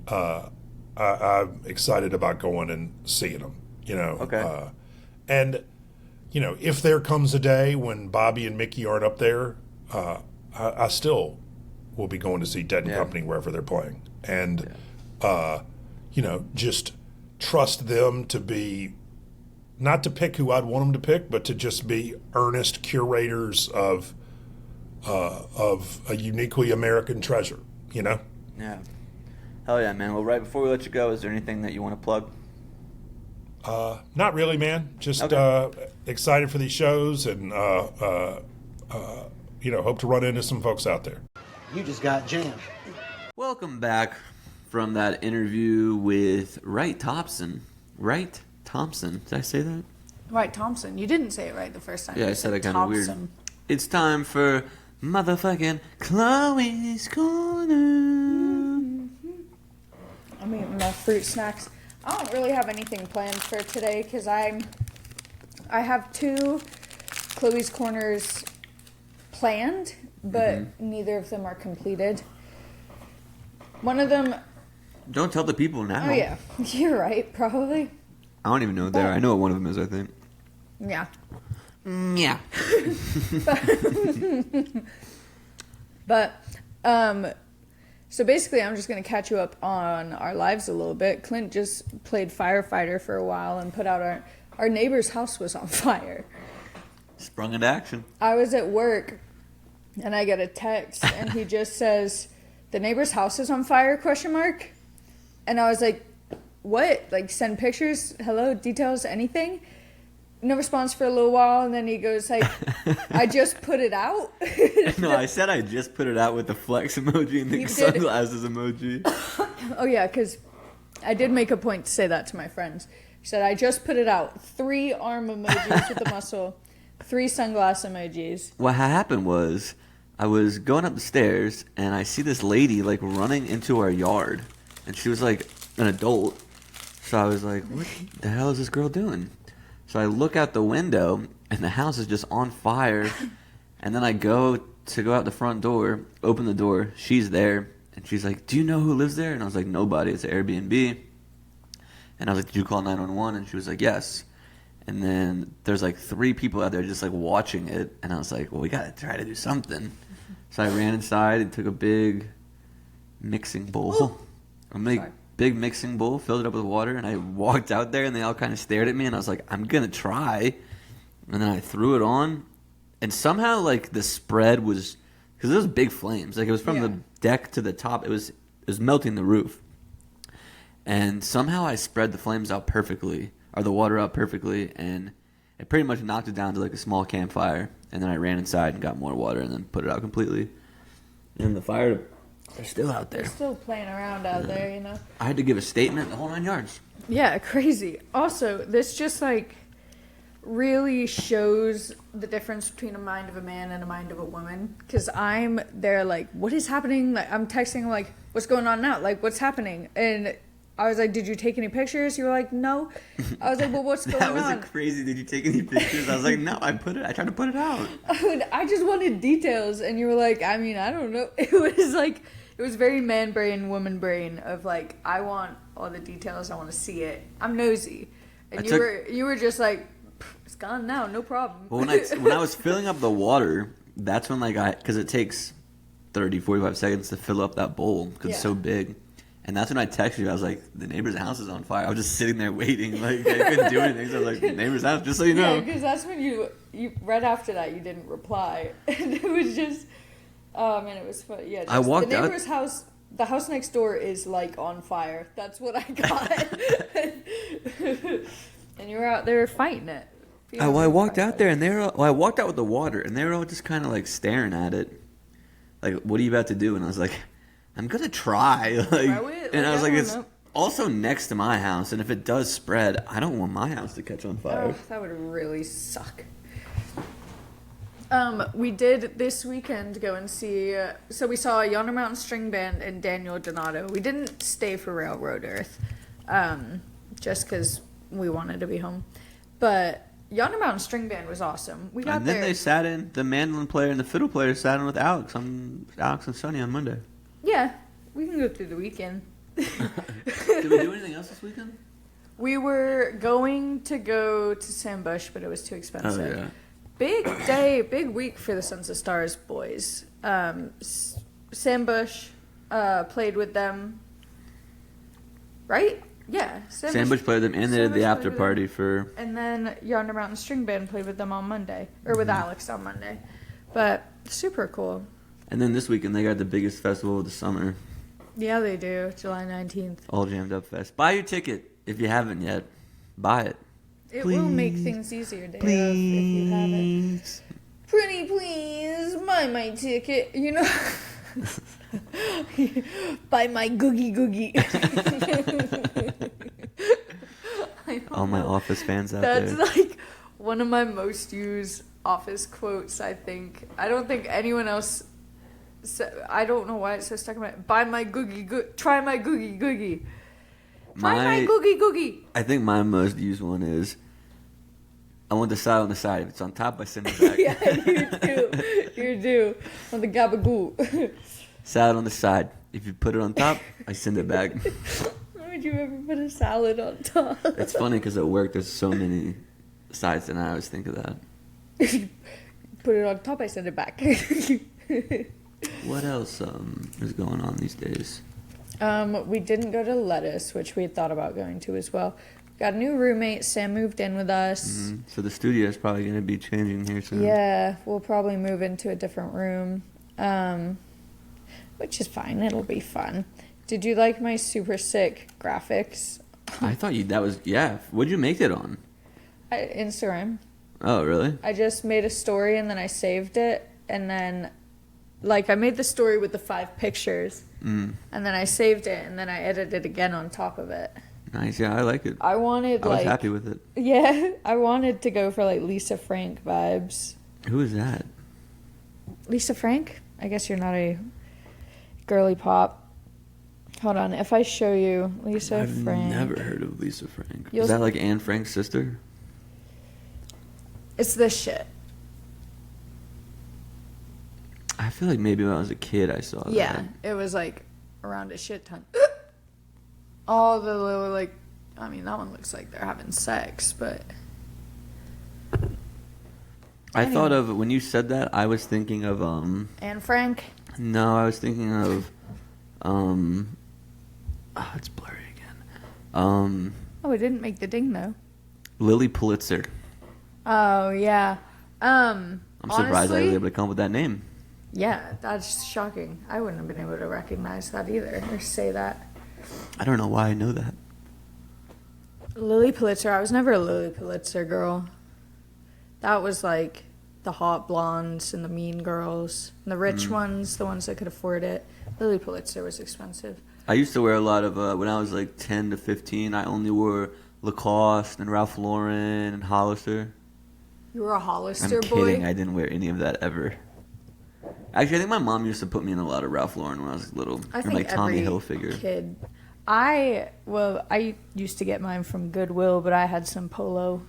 I'm excited about going and seeing them. Okay. And if there comes a day when Bobby and Mickey aren't up there, I still will be going to see Dead and Company wherever they're playing, and just trust them to be, not to pick who I'd want them to pick, but to just be earnest curators of a uniquely American treasure, Yeah. Hell yeah, man. Well, right before we let you go, is there anything that you want to plug? Not really, man. Just excited for these shows, and hope to run into some folks out there. You just got jammed. Welcome back from that interview with Wright Thompson. Wright Thompson. Did I say that? Wright Thompson. You didn't say it right the first time. Yeah, I said it kind of weird. It's time for motherfucking Chloe's Corner. I'm eating my fruit snacks. I don't really have anything planned for today because I have 2 Chloe's Corners planned, but neither of them are completed. One of them... Don't tell the people now. Oh, yeah. You're right, probably. I don't even know there. I know what one of them is, I think. Yeah. Yeah. But, so basically I'm just going to catch you up on our lives a little bit. Clint just played firefighter for a while and put out our neighbor's house was on fire. Sprung into action. I was at work and I get a text and he just says, "The neighbor's house is on fire, ? And I was like, what? Like, send pictures? Hello, details, anything? No response for a little while, and then he goes like, I just put it out. No, I said I just put it out with the flex emoji and the sunglasses emoji. Oh, yeah, because I did make a point to say that to my friends. He said, I just put it out. 3 arm emojis with the muscle, 3 sunglass emojis. What happened was I was going up the stairs, and I see this lady, like, running into our yard. And she was, like, an adult. So I was like, what the hell is this girl doing? So I look out the window, and the house is just on fire. And then I go out the front door, open the door. She's there. And she's like, do you know who lives there? And I was like, nobody. It's an Airbnb. And I was like, did you call 911? And she was like, yes. And then there's like 3 people out there just like watching it. And I was like, well, we got to try to do something. So I ran inside and took a big mixing bowl. Big mixing bowl, filled it up with water, and I walked out there, and they all kind of stared at me, and I was like, I'm going to try. And then I threw it on, and somehow, like, the spread was, because it was big flames. Like, it was from the deck to the top. It was melting the roof. And somehow I spread the flames out perfectly, or the water out perfectly, and it pretty much knocked it down to, like, a small campfire. And then I ran inside and got more water and then put it out completely. And the fire... They're still out there. They're still playing around out there, you know. I had to give a statement the whole 9 yards. Yeah, crazy. Also, this just, like, really shows the difference between a mind of a man and a mind of a woman. Because I'm there, like, what is happening? Like, I'm texting, like, what's going on now? Like, what's happening? And I was like, did you take any pictures? You were like, no. I was like, well, what's going on? That was crazy. Did you take any pictures? I was like, no, I tried to put it out. I just wanted details. And you were like, I mean, I don't know. It was like... It was very man brain, woman brain of like, I want all the details. I want to see it. I'm nosy. And you were just like, it's gone now. No problem. Well, when I was filling up the water, that's when like because it takes 30, 45 seconds to fill up that bowl because it's so big. And that's when I texted you. I was like, the neighbor's house is on fire. I was just sitting there waiting. Like, I couldn't do anything. So I was like, the neighbor's house, just so you know. Yeah, because that's when you right after that, you didn't reply. And it was just... Oh man, it was fun. Yeah, I walked the neighbor's house the house next door is like on fire. That's what I got. And you were out there fighting it. I walked out there and they were I walked out with the water and they were all just kind of like staring at it. Like, what are you about to do? And I was like, I'm going to try. And I was like, it's also next to my house. And if it does spread, I don't want my house to catch on fire. Oh, that would really suck. We did this weekend go and see, so we saw Yonder Mountain String Band and Daniel Donato. We didn't stay for Railroad Earth, just because we wanted to be home. But Yonder Mountain String Band was awesome. We got and then there. they sat in, the mandolin player and the fiddle player sat in with Alex and Sonny on Monday. Yeah, we can go through the weekend. Did we do anything else this weekend? We were going to go to Sam Bush, but it was too expensive. Oh, yeah. Big day, big week for the Sons of Stars boys. Sam Bush played with them, right? Yeah. Sam Bush played with them, and they did the after party for... And then Yonder Mountain String Band played with them on Monday, or with Alex on Monday. But super cool. And then this weekend, they got the biggest festival of the summer. Yeah, they do. July 19th. All Jammed Up Fest. Buy your ticket if you haven't yet. Buy it. It will make things easier, Dave, if you haven't. Pretty please, buy my ticket. You know, buy my googie googie. All my Office fans out That's there. That's like one of my most used Office quotes, I think. I don't think anyone else... I don't know why it's so stuck in my... Buy my googie googie. Try my googie googie. Try my googie googie. I think my most used one is... I want the side on the side. If it's on top, I send it back. Yeah, you do. You do. On the gabagoo. Salad on the side. If you put it on top, I send it back. Why would you ever put a salad on top? It's funny because at work there's so many sides, and I always think of that. Put it on top, I send it back. What else is going on these days? We didn't go to Lettuce, which we had thought about going to as well. Got a new roommate. Sam moved in with us. Mm-hmm. So the studio is probably going to be changing here soon. Yeah, we'll probably move into a different room, which is fine. It'll be fun. Did you like my super sick graphics? I thought that was, yeah. What'd you make it on? Instagram. Oh, really? I just made a story and then I saved it. And then, like, I made the story with the 5 pictures. And then I saved it and then I edited it again on top of it. Nice, yeah, I like it. I was happy with it. Yeah, I wanted to go for, like, Lisa Frank vibes. Who is that? Lisa Frank? I guess you're not a girly pop. Hold on, if I show you Lisa Frank. I've never heard of Lisa Frank. Is that like Anne Frank's sister? It's this shit. I feel like maybe when I was a kid I saw that. Yeah, it was like around a shit ton. All the little, like, I mean, that one looks like they're having sex, but... I thought of, when you said that, I was thinking of, Anne Frank? No, I was thinking of, it's blurry again. Oh, it didn't make the ding, though. Lily Pulitzer. Oh, yeah. I'm surprised I was able to come up with that name. Yeah, that's shocking. I wouldn't have been able to recognize that either, or say that. I don't know why I know that. Lily Pulitzer. I was never a Lily Pulitzer girl. That was like the hot blondes and the mean girls. And the rich ones, the ones that could afford it. Lily Pulitzer was expensive. I used to wear a lot of, when I was like 10 to 15, I only wore Lacoste and Ralph Lauren and Hollister. You were a Hollister I'm boy? kidding. I didn't wear any of that ever. Actually, I think my mom used to put me in a lot of Ralph Lauren when I was little. I think like Tommy every Hilfiger. Kid. I used to get mine from Goodwill, but I had some polos.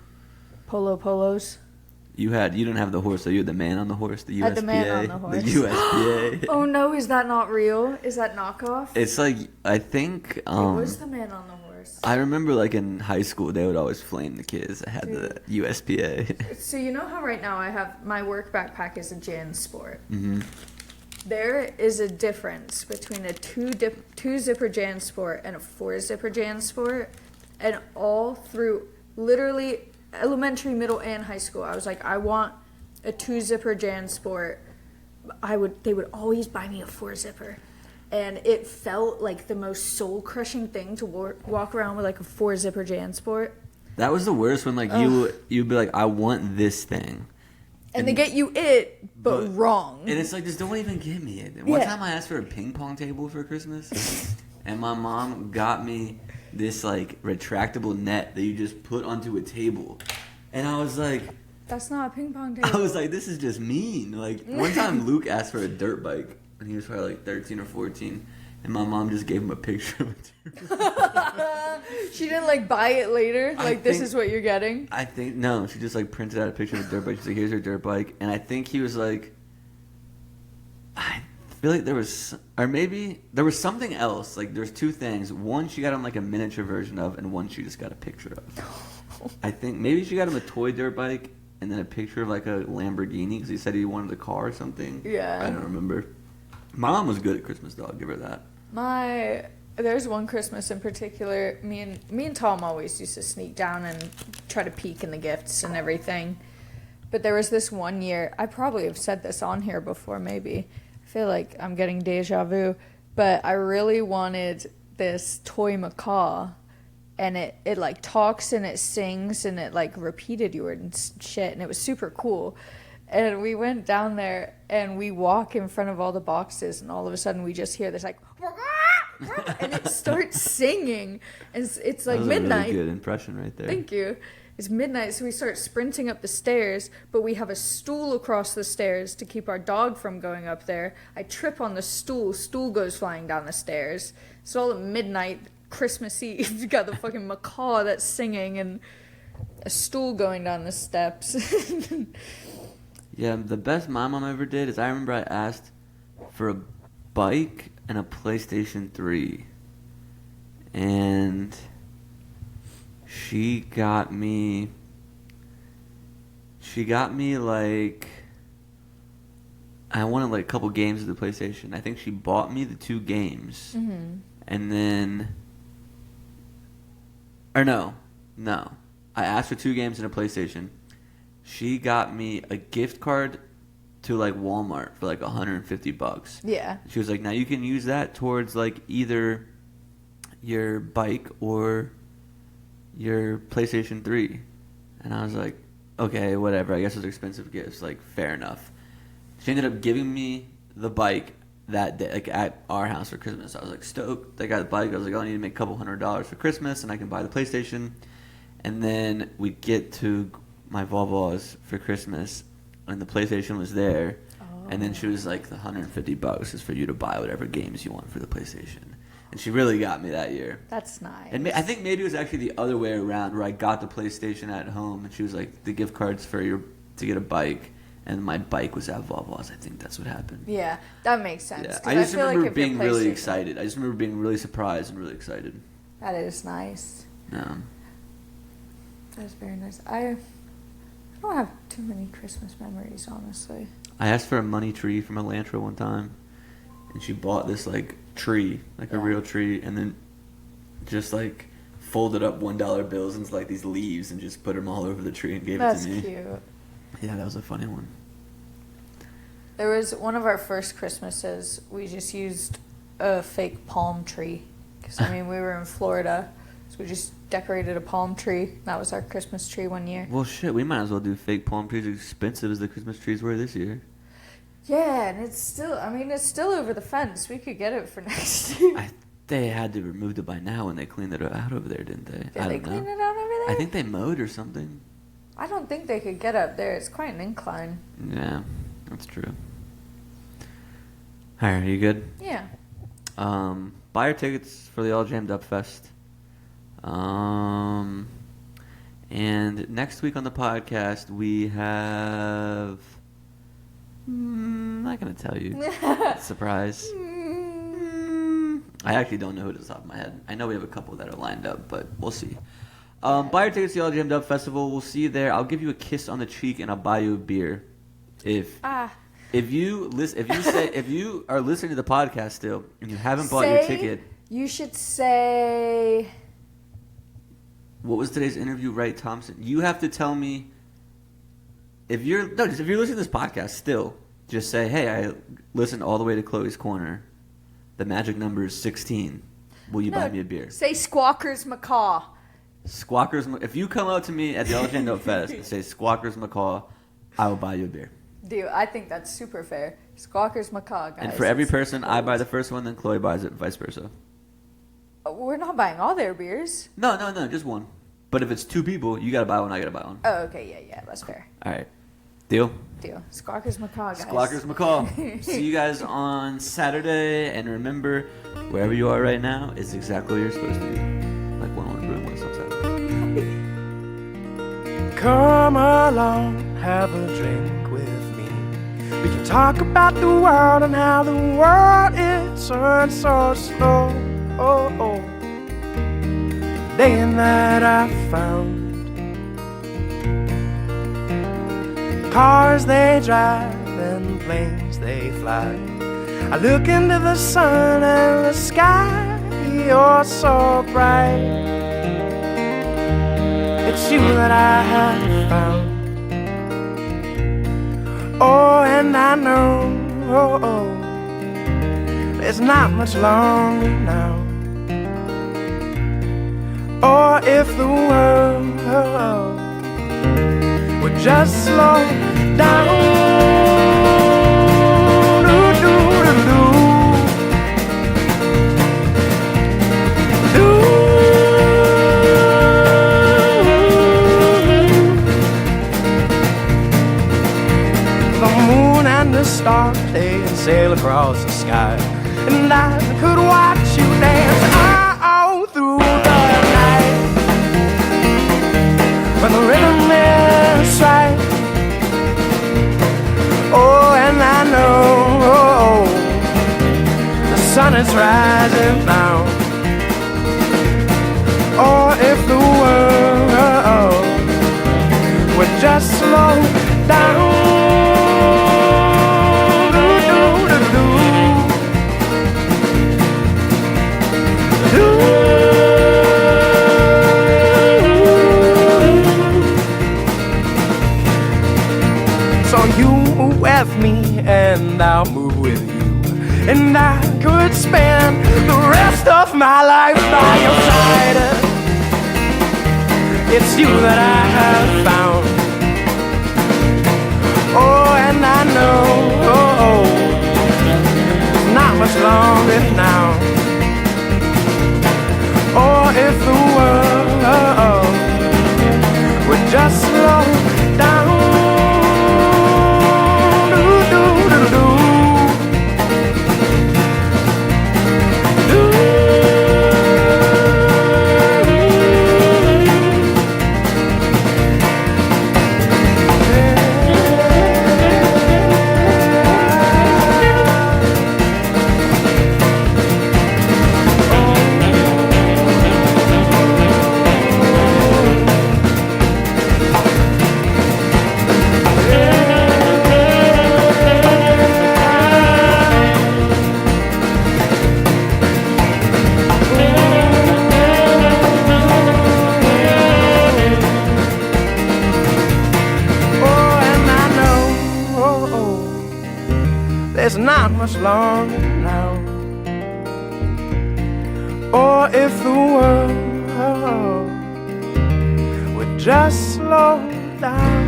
You didn't have the horse, though. You had the man on the horse, the USPA. I had the man on the horse. The USPA. Oh no, is that not real? Is that knockoff? It's like, I think... it was the man on the horse. I remember, like, in high school, they would always flame the kids that had the USPA. So you know how right now I have... My work backpack is a JanSport. Mm-hmm. There is a difference between a two-zipper JanSport and a 4-zipper JanSport. And all through, literally, elementary, middle, and high school, I was like, I want a 2-zipper JanSport. They would always buy me a 4-zipper. And it felt like the most soul-crushing thing to walk around with like a 4-zipper JanSport. That was the worst when like you'd be like, I want this thing. And they get you it, but wrong. And it's like, just don't even give me it. One time I asked for a ping pong table for Christmas, and my mom got me this like retractable net that you just put onto a table. And I was like, that's not a ping pong table. I was like, this is just mean. Like, one time Luke asked for a dirt bike, and he was probably like 13 or 14. And my mom just gave him a picture of it. She didn't like buy it later? Like, this is what you're getting? I think, no, she just like printed out a picture of a dirt bike. She's like, here's her dirt bike. And I think he was like, I feel like there was, or maybe there was something else. Like, there's two things. One, she got him like a miniature version of, and one she just got a picture of. I think maybe she got him a toy dirt bike and then a picture of like a Lamborghini because he said he wanted a car or something. Yeah. I don't remember. My mom was good at Christmas, though. I'll give her that. There's one Christmas in particular. Me and Tom always used to sneak down and try to peek in the gifts and everything. But there was this one year. I probably have said this on here before. Maybe I feel like I'm getting deja vu. But I really wanted this toy macaw, and it like talks and it sings and it like repeated you and shit, and it was super cool. And we went down there, and we walk in front of all the boxes, and all of a sudden we just hear this like, and it starts singing. And it's like that was midnight. A really good impression right there. Thank you. It's midnight, so we start sprinting up the stairs, but we have a stool across the stairs to keep our dog from going up there. I trip on the stool goes flying down the stairs. It's all at midnight, Christmas Eve. You got the fucking macaw that's singing and a stool going down the steps. Yeah, the best my mom ever did is I remember I asked for a bike and a PlayStation 3. And she got me like, I wanted like a couple games of the PlayStation. I think she bought me the 2 games. Mm-hmm. And then, or no. I asked for 2 games and a PlayStation. She got me a gift card to like Walmart for like $150. Yeah. She was like, now you can use that towards like either your bike or your PlayStation 3. And I was like, okay, whatever. I guess those are expensive gifts. Like, fair enough. She ended up giving me the bike that day, like at our house for Christmas. I was like stoked. I got the bike. I was like, oh, I need to make a couple $100 for Christmas and I can buy the PlayStation. And then we get to my Volvos for Christmas, and the PlayStation was there, and then she was like, the $150 is for you to buy whatever games you want for the PlayStation. And she really got me that year. That's nice. And I think maybe it was actually the other way around, where I got the PlayStation at home, and she was like, the gift cards for to get a bike, and my bike was at Volvos. I think that's what happened. Yeah, that makes sense. Yeah. I just remember being really excited. I just remember being really surprised and really excited. That is nice. Yeah. That is very nice. I don't have too many Christmas memories, honestly. I asked for a money tree from Elantra one time, and she bought this like tree, like a real tree, and then just like folded up $1 bills into like these leaves and just put them all over the tree and gave it to me. That's cute. Yeah, that was a funny one. There was one of our first Christmases, we just used a fake palm tree. Because, I mean, we were in Florida, so we just decorated a palm tree. That was our Christmas tree one year. Well, shit, we might as well do fake palm trees as expensive as the Christmas trees were this year. Yeah, and it's still over the fence. We could get it for next year. They had to remove it by now when they cleaned it out over there, didn't they? Did they clean it out over there? I think they mowed or something. I don't think they could get up there. It's quite an incline. Yeah, that's true. All right, are you good? Yeah. Buy your tickets for the All Jammed Up Fest. And next week on the podcast, we have... I'm not going to tell you. Surprise. I actually don't know who to the top of my head. I know we have a couple that are lined up, but we'll see. Buy your tickets to the All Jammed Up Festival. We'll see you there. I'll give you a kiss on the cheek, and I'll buy you a beer. If you are listening to the podcast still, and you haven't bought your ticket... You should say... What was today's interview, Wright Thompson? You have to tell me... If you're listening to this podcast still, just say, hey, I listened all the way to Chloe's Corner. The magic number is 16. Will you buy me a beer? Say Squawker's Macaw. Squawkers. If you come up to me at the All Jammed Up Fest and say Squawkers Macaw, I will buy you a beer. Dude, I think that's super fair. Squawker's Macaw, guys. And for every person, I buy the first one, then Chloe buys it, vice versa. We're not buying all their beers. No, just one. But if it's two people, you gotta buy one, I gotta buy one. Oh, okay, yeah, that's fair. All right. Deal? Deal. Squawker's Macaw, guys. Squawkers Macaw. See you guys on Saturday. And remember, wherever you are right now is exactly where you're supposed to be. Like one room was on Saturday. Come along, have a drink with me. We can talk about the world and how the world is turned so slow. Day and night I found cars they drive and planes they fly. I look into the sun and the sky, you're so bright. It's you that I have found. Oh, and I know there's not much longer now. Or if the world would just slow down. The moon and the stars, they sail across the sky, and I could watch you dance all through the night. When the rhythm is right. Oh, and I know the sun is rising now. Or if the world would just slow down. So you move with me and I'll move with you, and I could spend the rest of my life by your side. It's you that I have found. Oh, and I know it's not much longer now. Or if the world would just slow down. There's not much longer now. Or if the world would just slow down.